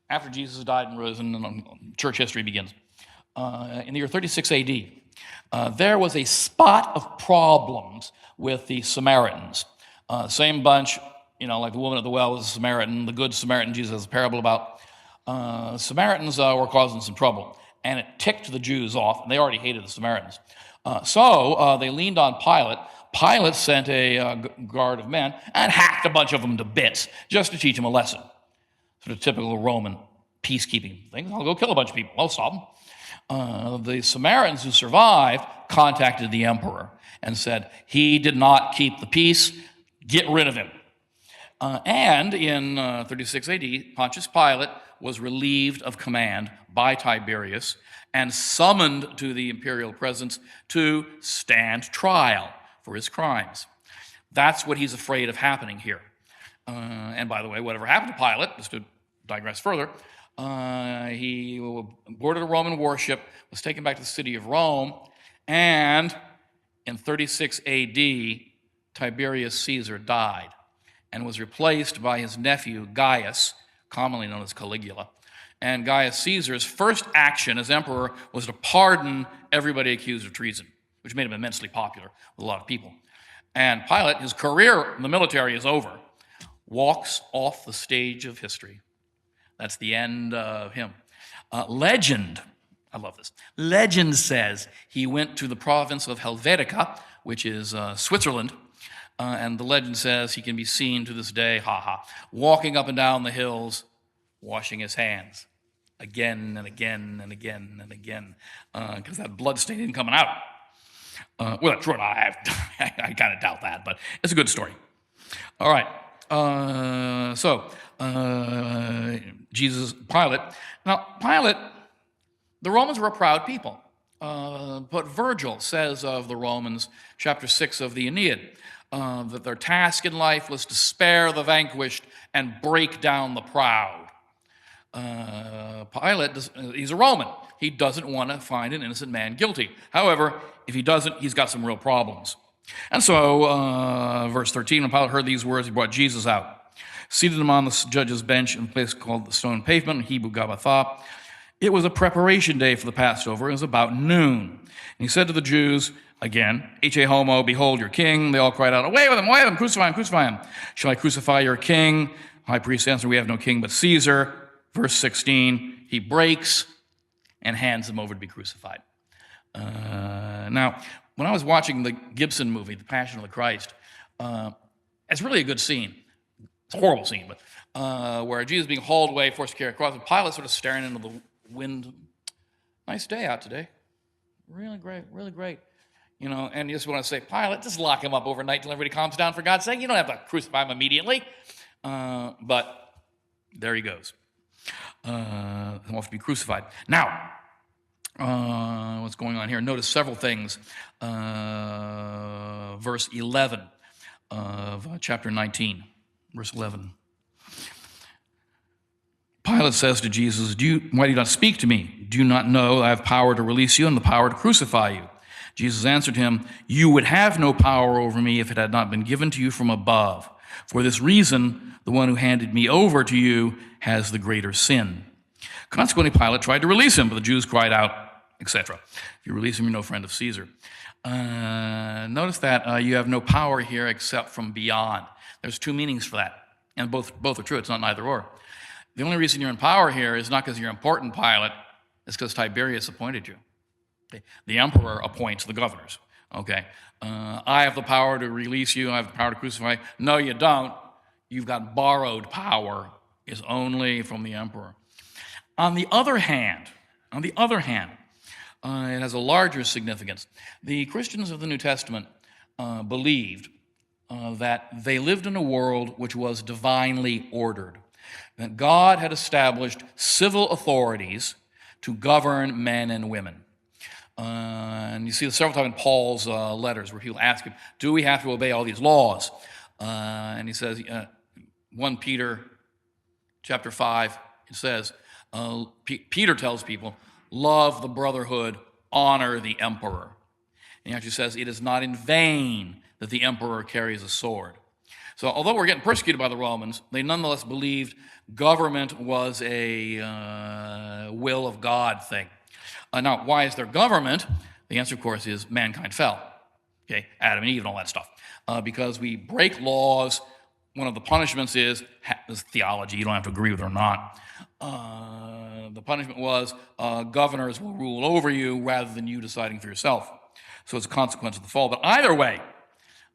after Jesus died and risen, church history begins. In the year 36 AD, there was a spot of problems with the Samaritans. Same bunch, like the woman at the well was a Samaritan, the good Samaritan Jesus has a parable about. Samaritans were causing some trouble, and it ticked the Jews off, and they already hated the Samaritans. So they leaned on Pilate. Pilate sent a guard of men and hacked a bunch of them to bits just to teach them a lesson. Sort of typical Roman peacekeeping thing. I'll go kill a bunch of people. I'll stop them. The Samaritans who survived contacted the emperor and said, he did not keep the peace, get rid of him. And in 36 AD, Pontius Pilate was relieved of command by Tiberius and summoned to the imperial presence to stand trial for his crimes. That's what he's afraid of happening here. And by the way, whatever happened to Pilate, just to digress further, he boarded a Roman warship, was taken back to the city of Rome, and in 36 AD, Tiberius Caesar died and was replaced by his nephew Gaius, commonly known as Caligula. And Gaius Caesar's first action as emperor was to pardon everybody accused of treason, which made him immensely popular with a lot of people. And Pilate, his career in the military is over, walks off the stage of history. That's the end of him. Legend I love this. Legend says he went to the province of Helvetica, which is Switzerland, and the legend says he can be seen to this day, walking up and down the hills, washing his hands again and again and again and again, because that blood stain isn't coming out. Well, true, I kind of doubt that, but it's a good story. All right. Pilate. Now, Pilate, the Romans were a proud people. But Virgil says of the Romans, chapter 6 of the Aeneid, that their task in life was to spare the vanquished and break down the proud. Pilate, he's a Roman. He doesn't want to find an innocent man guilty. However, if he doesn't, he's got some real problems. And so, verse 13, when Pilate heard these words, he brought Jesus out, seated him on the judge's bench in a place called the Stone Pavement, in Hebrew Gabbatha. It was a preparation day for the Passover. It was about noon. And he said to the Jews, again, Eche homo, behold your king. They all cried out, away with him, crucify him, crucify him. Shall I crucify your king? High priest answered, we have no king but Caesar. Verse 16, he breaks and hands him over to be crucified. Now, when I was watching the Gibson movie, The Passion of the Christ, it's really a good scene. It's a horrible scene, but where Jesus is being hauled away, forced to carry across, and Pilate sort of staring into the wind. Nice day out today. Really great, really great. You know, and you just want to say, Pilate, just lock him up overnight till everybody calms down, for God's sake. You don't have to crucify him immediately. But there he goes. He wants to be crucified. Now, what's going on here? Notice several things. Verse 11 of chapter 19. Verse 11. Pilate says to Jesus, why do you not speak to me? Do you not know I have power to release you and the power to crucify you? Jesus answered him, you would have no power over me if it had not been given to you from above. For this reason, the one who handed me over to you has the greater sin. Consequently, Pilate tried to release him, but the Jews cried out, etc. If you release him, you're no friend of Caesar. Notice that you have no power here except from beyond. There's two meanings for that, and both are true. It's not either or. The only reason you're in power here is not because you're important, Pilate. It's because Tiberius appointed you. Okay? The emperor appoints the governors. Okay, I have the power to release you. I have the power to crucify you. No, you don't. You've got borrowed power. It's only from the emperor. On the other hand, it has a larger significance. The Christians of the New Testament believed that they lived in a world which was divinely ordered, that God had established civil authorities to govern men and women. And you see this several times in Paul's letters where people ask him, do we have to obey all these laws? And he says, 1 Peter chapter 5, it says, Peter tells people, love the brotherhood, honor the emperor. And he actually says, it is not in vain that the emperor carries a sword. So although we're getting persecuted by the Romans, they nonetheless believed government was a will of God thing. Now, why is there government? The answer, of course, is mankind fell. Okay, Adam and Eve and all that stuff. Because we break laws, one of the punishments is theology. You don't have to agree with it or not. The punishment was governors will rule over you rather than you deciding for yourself. So it's a consequence of the fall. But either way,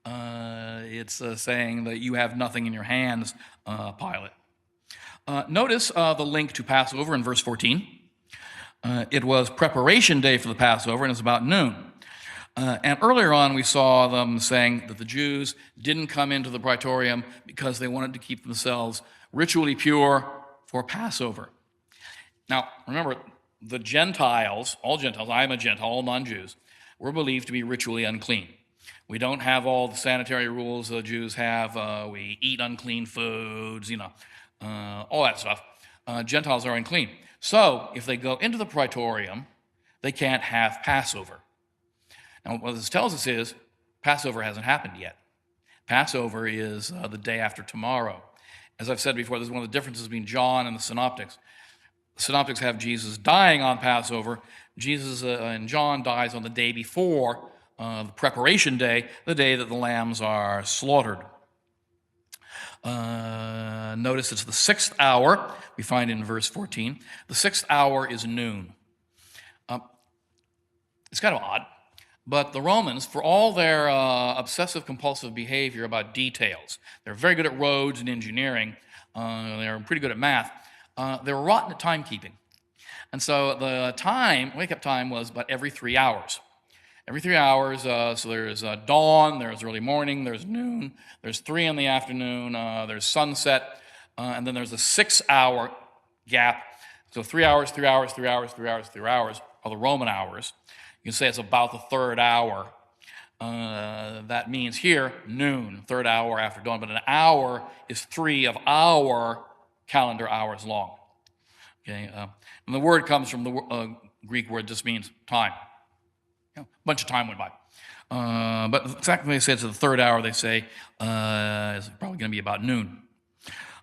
it's saying that you have nothing in your hands, Pilate. Notice the link to Passover in verse 14. It was preparation day for the Passover, and it's about noon. And earlier on, we saw them saying that the Jews didn't come into the praetorium because they wanted to keep themselves ritually pure for Passover. Now, remember, the Gentiles, all Gentiles, I am a Gentile, all non-Jews, were believed to be ritually unclean. We don't have all the sanitary rules the Jews have. We eat unclean foods, all that stuff. Gentiles are unclean. So if they go into the praetorium, they can't have Passover. Now, what this tells us is Passover hasn't happened yet. Passover is the day after tomorrow. As I've said before, this is one of the differences between John and the Synoptics. The Synoptics have Jesus dying on Passover. Jesus and John dies on the day before the preparation day, the day that the lambs are slaughtered. Notice it's the 6th hour, we find in verse 14. The 6th hour is noon. It's kind of odd. But the Romans, for all their obsessive-compulsive behavior about details, they're very good at roads and engineering, they're pretty good at math, they were rotten at timekeeping. And so the wake-up time was about every 3 hours. Every 3 hours, so there's dawn, there's early morning, there's noon, there's 3 in the afternoon, there's sunset, and then there's a 6-hour gap. So 3 hours, 3 hours, 3 hours, 3 hours, 3 hours are the Roman hours. You can say it's about the third hour. That means here, noon, third hour after dawn, but an hour is 3 of our calendar hours long. Okay, and the word comes from the Greek word just means time. A bunch of time went by. But exactly when they say it's the third hour, they say it's probably going to be about noon.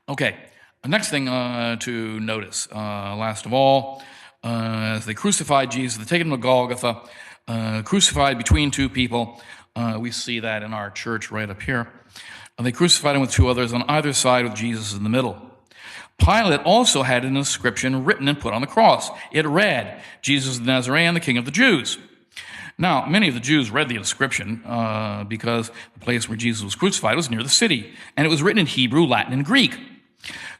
Okay, the next thing to notice, last of all, as they crucified Jesus, they take him to Golgotha, crucified between 2 people. We see that in our church right up here. They crucified him with 2 others on either side with Jesus in the middle. Pilate also had an inscription written and put on the cross. It read, "Jesus the Nazarene, the King of the Jews." Now, many of the Jews read the inscription because the place where Jesus was crucified was near the city, and it was written in Hebrew, Latin, and Greek.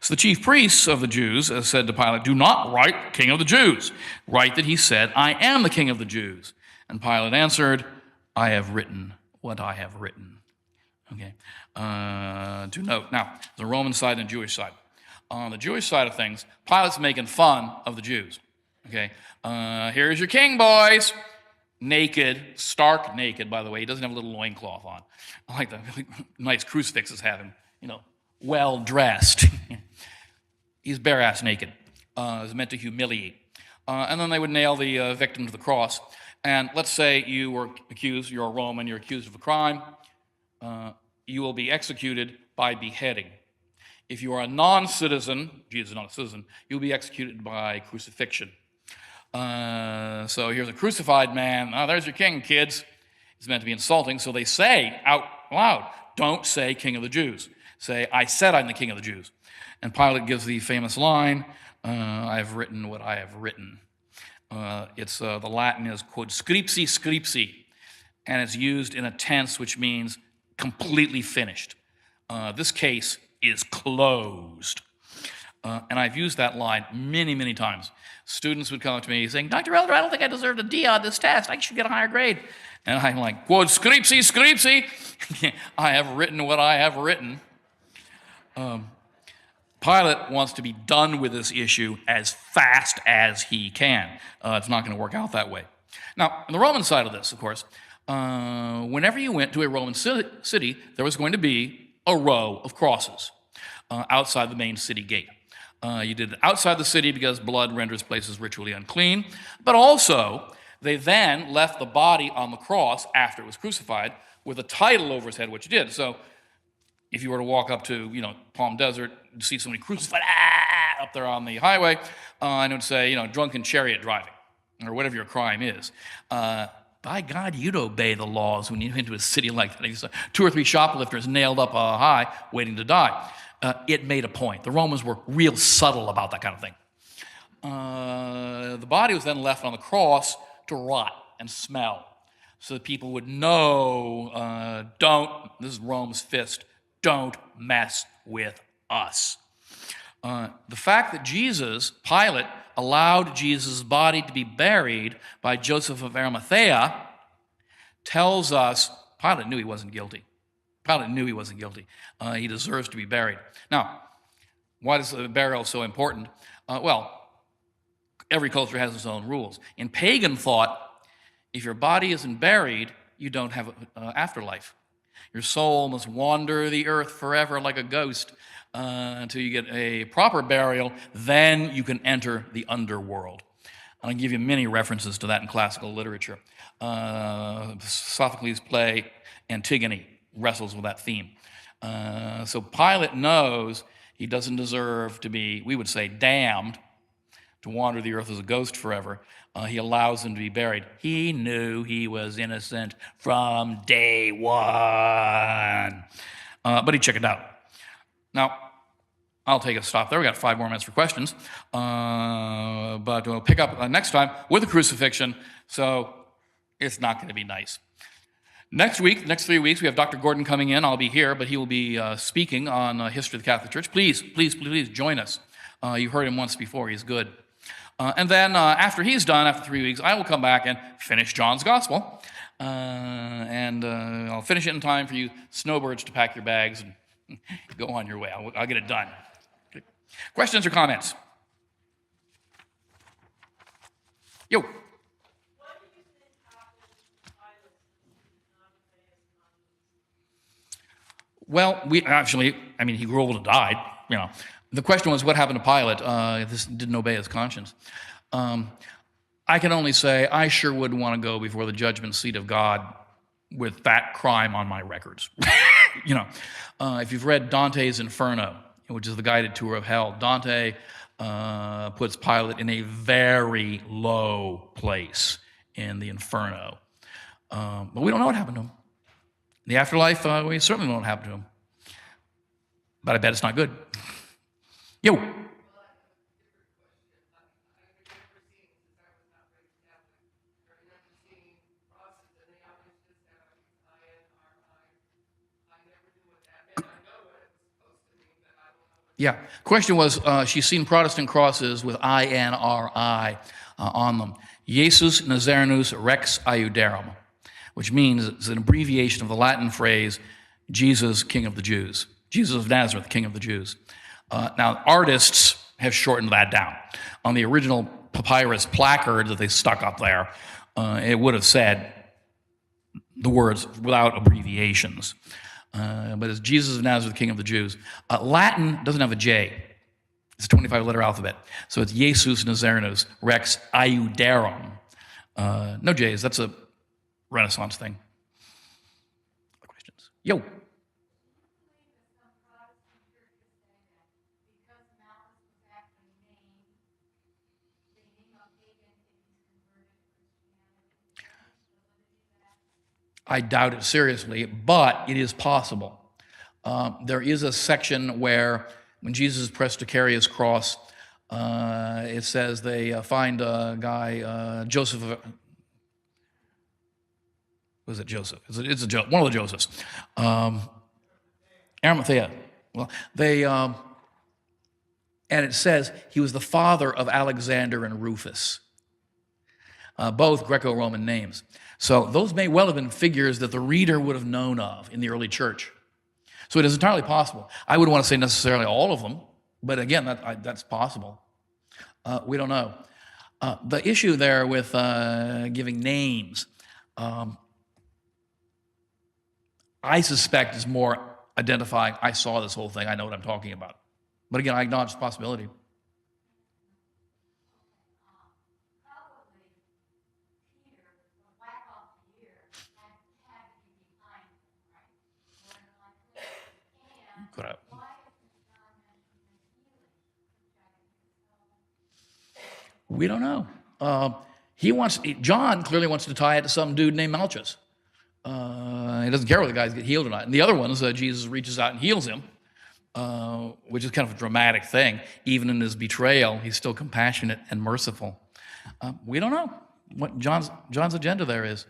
So the chief priests of the Jews said to Pilate, "Do not write King of the Jews. Write that he said, 'I am the King of the Jews.'" And Pilate answered, "I have written what I have written." Okay. To note, now, the Roman side and the Jewish side. On the Jewish side of things, Pilate's making fun of the Jews. Okay. Here's your king, boys. Naked, stark naked, by the way. He doesn't have a little loincloth on. I like the really nice crucifixes have him, well dressed. He's bare-ass naked. It's meant to humiliate. And then they would nail the victim to the cross. And let's say you were accused, you're a Roman, you're accused of a crime. You will be executed by beheading. If you are a non-citizen, Jesus is not a citizen, you'll be executed by crucifixion. So here's a crucified man. "Oh, there's your king, kids." It's meant to be insulting, so they say out loud, "Don't say King of the Jews. Say, 'I said I'm the King of the Jews.'" And Pilate gives the famous line, "I have written what I have written." The Latin is, quod scripsi scripsi, and it's used in a tense which means completely finished. This case is closed. And I've used that line many, many times. Students would come up to me saying, "Dr. Elder, I don't think I deserved a D on this test. I should get a higher grade." And I'm like, "Quod scripsi scripsi." I have written what I have written. Pilate wants to be done with this issue as fast as he can. It's not going to work out that way. Now, on the Roman side of this, of course, whenever you went to a Roman city, there was going to be a row of crosses outside the main city gate. You did it outside the city because blood renders places ritually unclean, but also they then left the body on the cross after it was crucified with a title over his head, which you did. So if you were to walk up to, Palm Desert, and see somebody crucified up there on the highway, and it would say, drunken chariot driving, or whatever your crime is. By God, you'd obey the laws when you went into a city like that. 2 or 3 shoplifters nailed up high, waiting to die. It made a point. The Romans were real subtle about that kind of thing. The body was then left on the cross to rot and smell, so that people would know, this is Rome's fist, don't mess with us. The fact that Pilate allowed Jesus' body to be buried by Joseph of Arimathea tells us Pilate knew he wasn't guilty. Pilate knew he wasn't guilty. He deserves to be buried. Now, why is the burial so important? Every culture has its own rules. In pagan thought, if your body isn't buried, you don't have an afterlife. Your soul must wander the earth forever like a ghost until you get a proper burial. Then you can enter the underworld. I'll give you many references to that in classical literature. Sophocles' play Antigone wrestles with that theme. So Pilate knows he doesn't deserve to be, we would say, damned, to wander the earth as a ghost forever. He allows him to be buried. He knew he was innocent from day one. But he checked it out. Now, I'll take a stop there. We got 5 more minutes for questions. But we'll pick up next time with the crucifixion. So It's not going to be nice. Next week, next 3 weeks, we have Dr. Gordon coming in. I'll be here, but he will be speaking on history of the Catholic Church. Please join us. You heard him once before. He's good. And then after he's done, after 3 weeks, I will come back and finish John's Gospel. And I'll finish it in time for you snowbirds to pack your bags and go on your way. I'll get it done. Okay. Questions or comments? Yo. Well, he grew old and died, The question was, what happened to Pilate? This didn't obey his conscience. I can only say I sure wouldn't want to go before the judgment seat of God with that crime on my records. If you've read Dante's Inferno, which is the guided tour of hell, Dante puts Pilate in a very low place in the Inferno. But we don't know what happened to him. In the afterlife, we certainly don't know what happened to him. But I bet it's not good. Yo. Yeah. Question was, she's seen Protestant crosses with INRI on them. Jesus Nazarenus Rex Iudarum, which means it's an abbreviation of the Latin phrase, Jesus, King of the Jews. Jesus of Nazareth, King of the Jews. Now, artists have shortened that down. On the original papyrus placard that they stuck up there, it would have said the words without abbreviations. But it's Jesus of Nazareth, King of the Jews. Latin doesn't have a J. It's a 25-letter alphabet. So it's Jesus Nazarenus Rex Iudarum. No J's. That's a Renaissance thing. Questions? Yo. I doubt it seriously, but it is possible. There is a section where when Jesus is pressed to carry his cross, it says they find a guy, Joseph. Was it Joseph? It's one of the Josephs. Arimathea. Well, and it says he was the father of Alexander and Rufus, both Greco-Roman names. So those may well have been figures that the reader would have known of in the early church. So it is entirely possible. I wouldn't want to say necessarily all of them, but again, that's possible. We don't know. The issue there with giving names, I suspect is more identifying, I saw this whole thing, I know what I'm talking about. But again, I acknowledge the possibility. We don't know. John clearly wants to tie it to some dude named Malchus. He doesn't care whether the guys get healed or not. And the other one is Jesus reaches out and heals him, which is kind of a dramatic thing. Even in his betrayal, he's still compassionate and merciful. We don't know what John's agenda there is.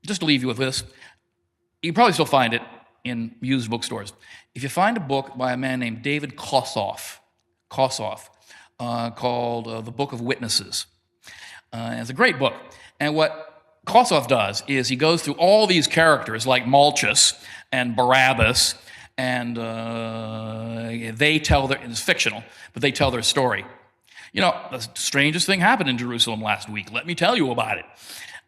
Just to leave you with this, you can probably still find it in used bookstores. If you find a book by a man named David Kossoff, called The Book of Witnesses. It's a great book. And what Kossoff does is he goes through all these characters like Malchus and Barabbas, and it's fictional, but they tell their story. The strangest thing happened in Jerusalem last week. Let me tell you about it.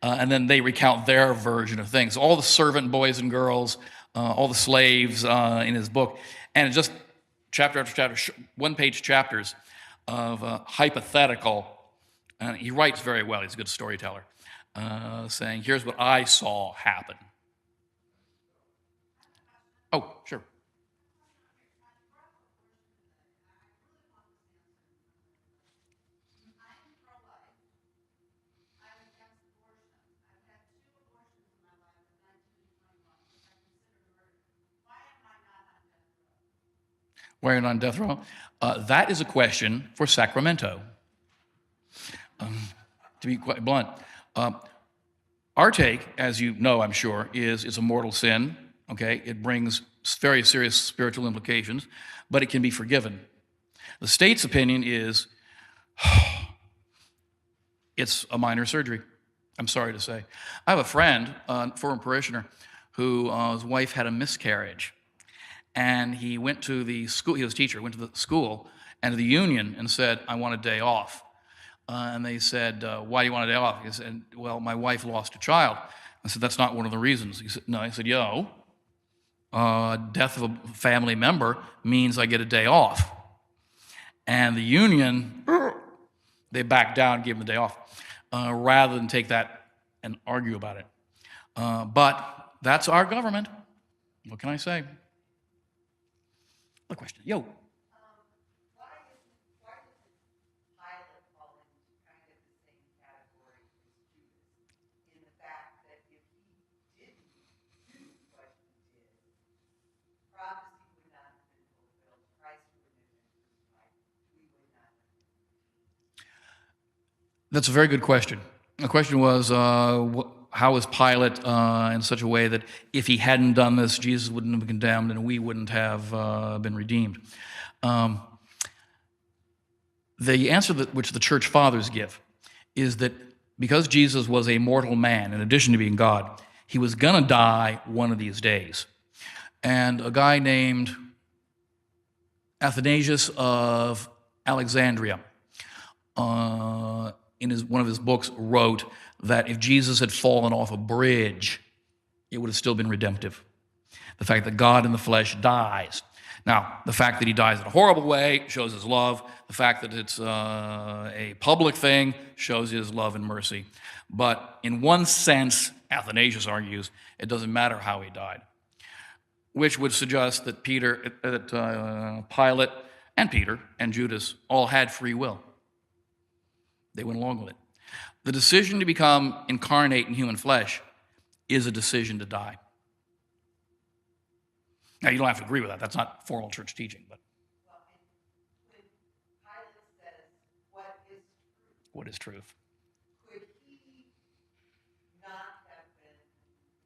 And then they recount their version of things. All the servant boys and girls, all the slaves in his book. And it's just chapter after chapter, one-page chapters of hypothetical, and he writes very well, he's a good storyteller, saying, here's what I saw happen. Oh, sure. Why you're not on death row? That is a question for Sacramento. To be quite blunt, Our take, as you know, I'm sure, is it's a mortal sin, okay? It brings very serious spiritual implications, but it can be forgiven. The state's opinion is it's a minor surgery, I'm sorry to say. I have a friend, a former parishioner, who his wife had a miscarriage. And he went to the school, he was a teacher, went to the school and to the union and said, I want a day off. And they said, why do you want a day off? He said, well, my wife lost a child. I said, that's not one of the reasons. He said, no. He said, death of a family member means I get a day off. And the union, they backed down and gave him the day off, rather than take that and argue about it. But that's our government. What can I say? A question. Yo. Why doesn't Pilate fall into kind of the same category as Judas in the fact that if he didn't do what he did, prophecy would not have been fulfilled, Christ wouldn't have been crucified, we would not have been. That's a very good question. The question was, how is Pilate in such a way that if he hadn't done this, Jesus wouldn't have been condemned and we wouldn't have been redeemed? The answer which the church fathers give is that because Jesus was a mortal man, in addition to being God, he was going to die one of these days. And a guy named Athanasius of Alexandria, in one of his books, wrote that if Jesus had fallen off a bridge, it would have still been redemptive. The fact that God in the flesh dies. Now, the fact that he dies in a horrible way shows his love. The fact that it's a public thing shows his love and mercy. But in one sense, Athanasius argues, it doesn't matter how he died, which would suggest that Pilate and Peter and Judas all had free will. They went along with it. The decision to become incarnate in human flesh is a decision to die. Now, you don't have to agree with that. That's not formal church teaching. But Well, when Pilate says, what is truth? What is truth? Could he not have been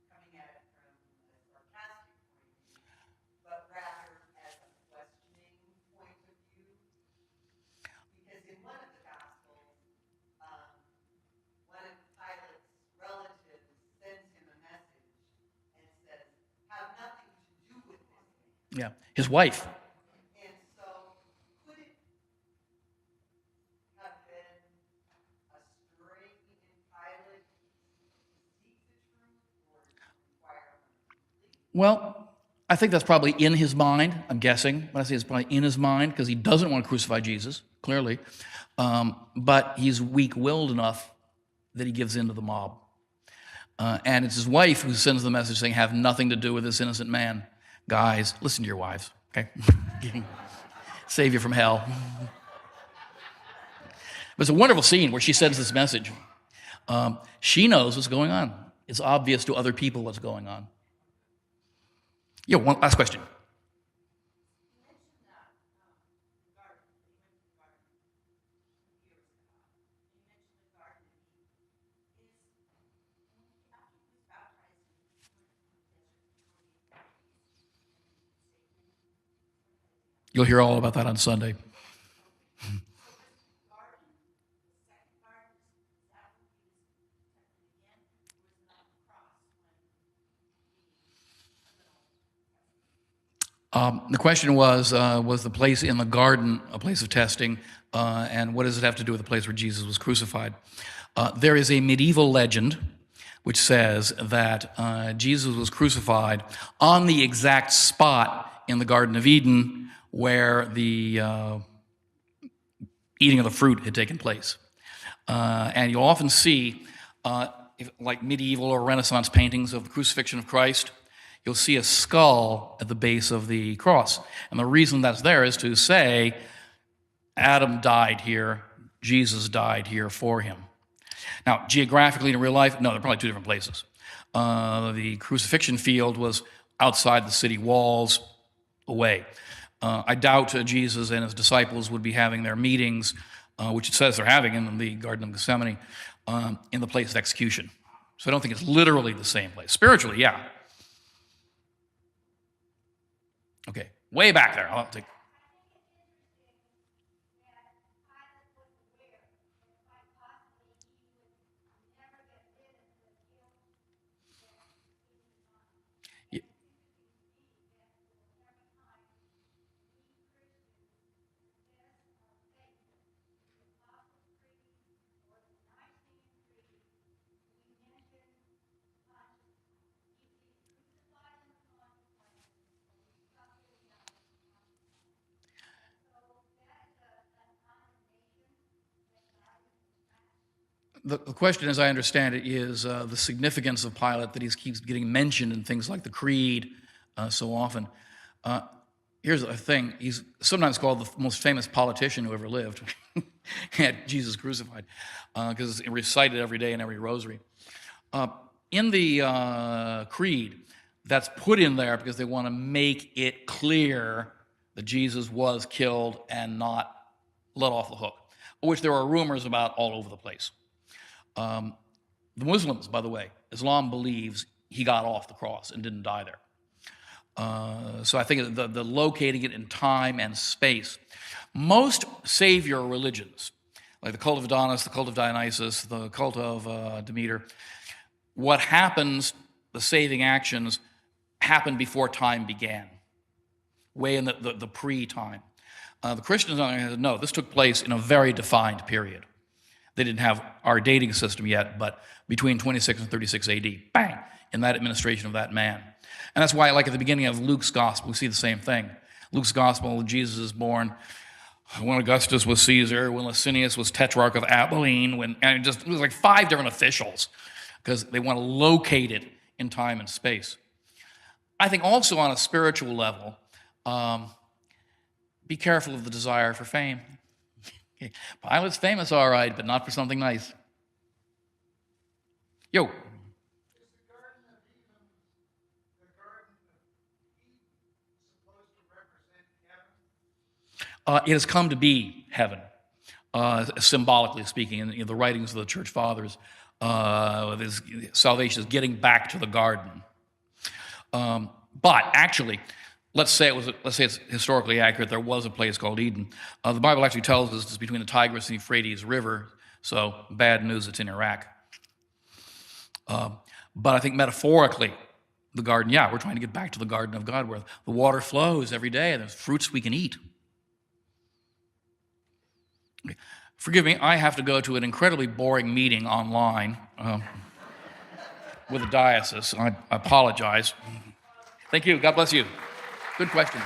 coming at it from a sarcastic point of view, but rather as a questioning point of view? Because in one of the Gospels, one of Pilate's relatives sends him a message and says, have nothing to do with this man. Yeah, his wife. And so, could it have been a stirring in Pilate to seek the truth or to inquire on the truth? Well, I think that's probably in his mind, I'm guessing. When I say it's probably in his mind, because he doesn't want to crucify Jesus, clearly. But he's weak-willed enough that he gives in to the mob. And it's his wife who sends the message saying, have nothing to do with this innocent man. Guys, listen to your wives, okay? Save you from hell. But it's a wonderful scene where she sends this message. She knows what's going on. It's obvious to other people what's going on. Yo, one last question. You'll hear all about that on Sunday. The question was the place in the garden a place of testing, and what does it have to do with the place where Jesus was crucified? There is a medieval legend which says that Jesus was crucified on the exact spot in the Garden of Eden where the eating of the fruit had taken place. And you'll often see, like medieval or Renaissance paintings of the crucifixion of Christ, you'll see a skull at the base of the cross. And the reason that's there is to say, Adam died here, Jesus died here for him. Now, geographically in real life, no, they're probably two different places. The crucifixion field was outside the city walls, away. I doubt Jesus and his disciples would be having their meetings, which it says they're having in the Garden of Gethsemane, in the place of execution. So I don't think it's literally the same place. Spiritually, yeah. Okay, way back there. I'll take. The question, as I understand it, is the significance of Pilate, that he keeps getting mentioned in things like the Creed so often. Here's the thing. He's sometimes called the most famous politician who ever lived. He had Jesus crucified because it's recited every day in every rosary. In the Creed, that's put in there because they want to make it clear that Jesus was killed and not let off the hook, which there are rumors about all over the place. The Muslims, by the way, Islam believes he got off the cross and didn't die there. So I think the locating it in time and space. Most savior religions, like the cult of Adonis, the cult of Dionysus, the cult of Demeter, what happens, the saving actions, happened before time began, way in the pre-time. The Christians, on the other hand, no, this took place in a very defined period. They didn't have our dating system yet, but between 26 and 36 AD, bang, in that administration of that man. And that's why, like at the beginning of Luke's gospel, we see the same thing. Luke's gospel, Jesus is born when Augustus was Caesar, when Licinius was tetrarch of Abilene, it was like 5 different officials, because they want to locate it in time and space. I think also on a spiritual level, be careful of the desire for fame. Okay. Pilate's famous, all right, but not for something nice. Yo. Is the Garden of Eden, supposed to represent heaven? It has come to be heaven, symbolically speaking. In the writings of the church fathers, salvation is getting back to the garden. But actually, let's say it's historically accurate. There was a place called Eden. The Bible actually tells us it's between the Tigris and Euphrates River. So bad news, it's in Iraq. But I think metaphorically, the garden, yeah, we're trying to get back to the garden of God, where the water flows every day and there's fruits we can eat. Forgive me, I have to go to an incredibly boring meeting online with the diocese. I apologize. Thank you. God bless you. Good questions.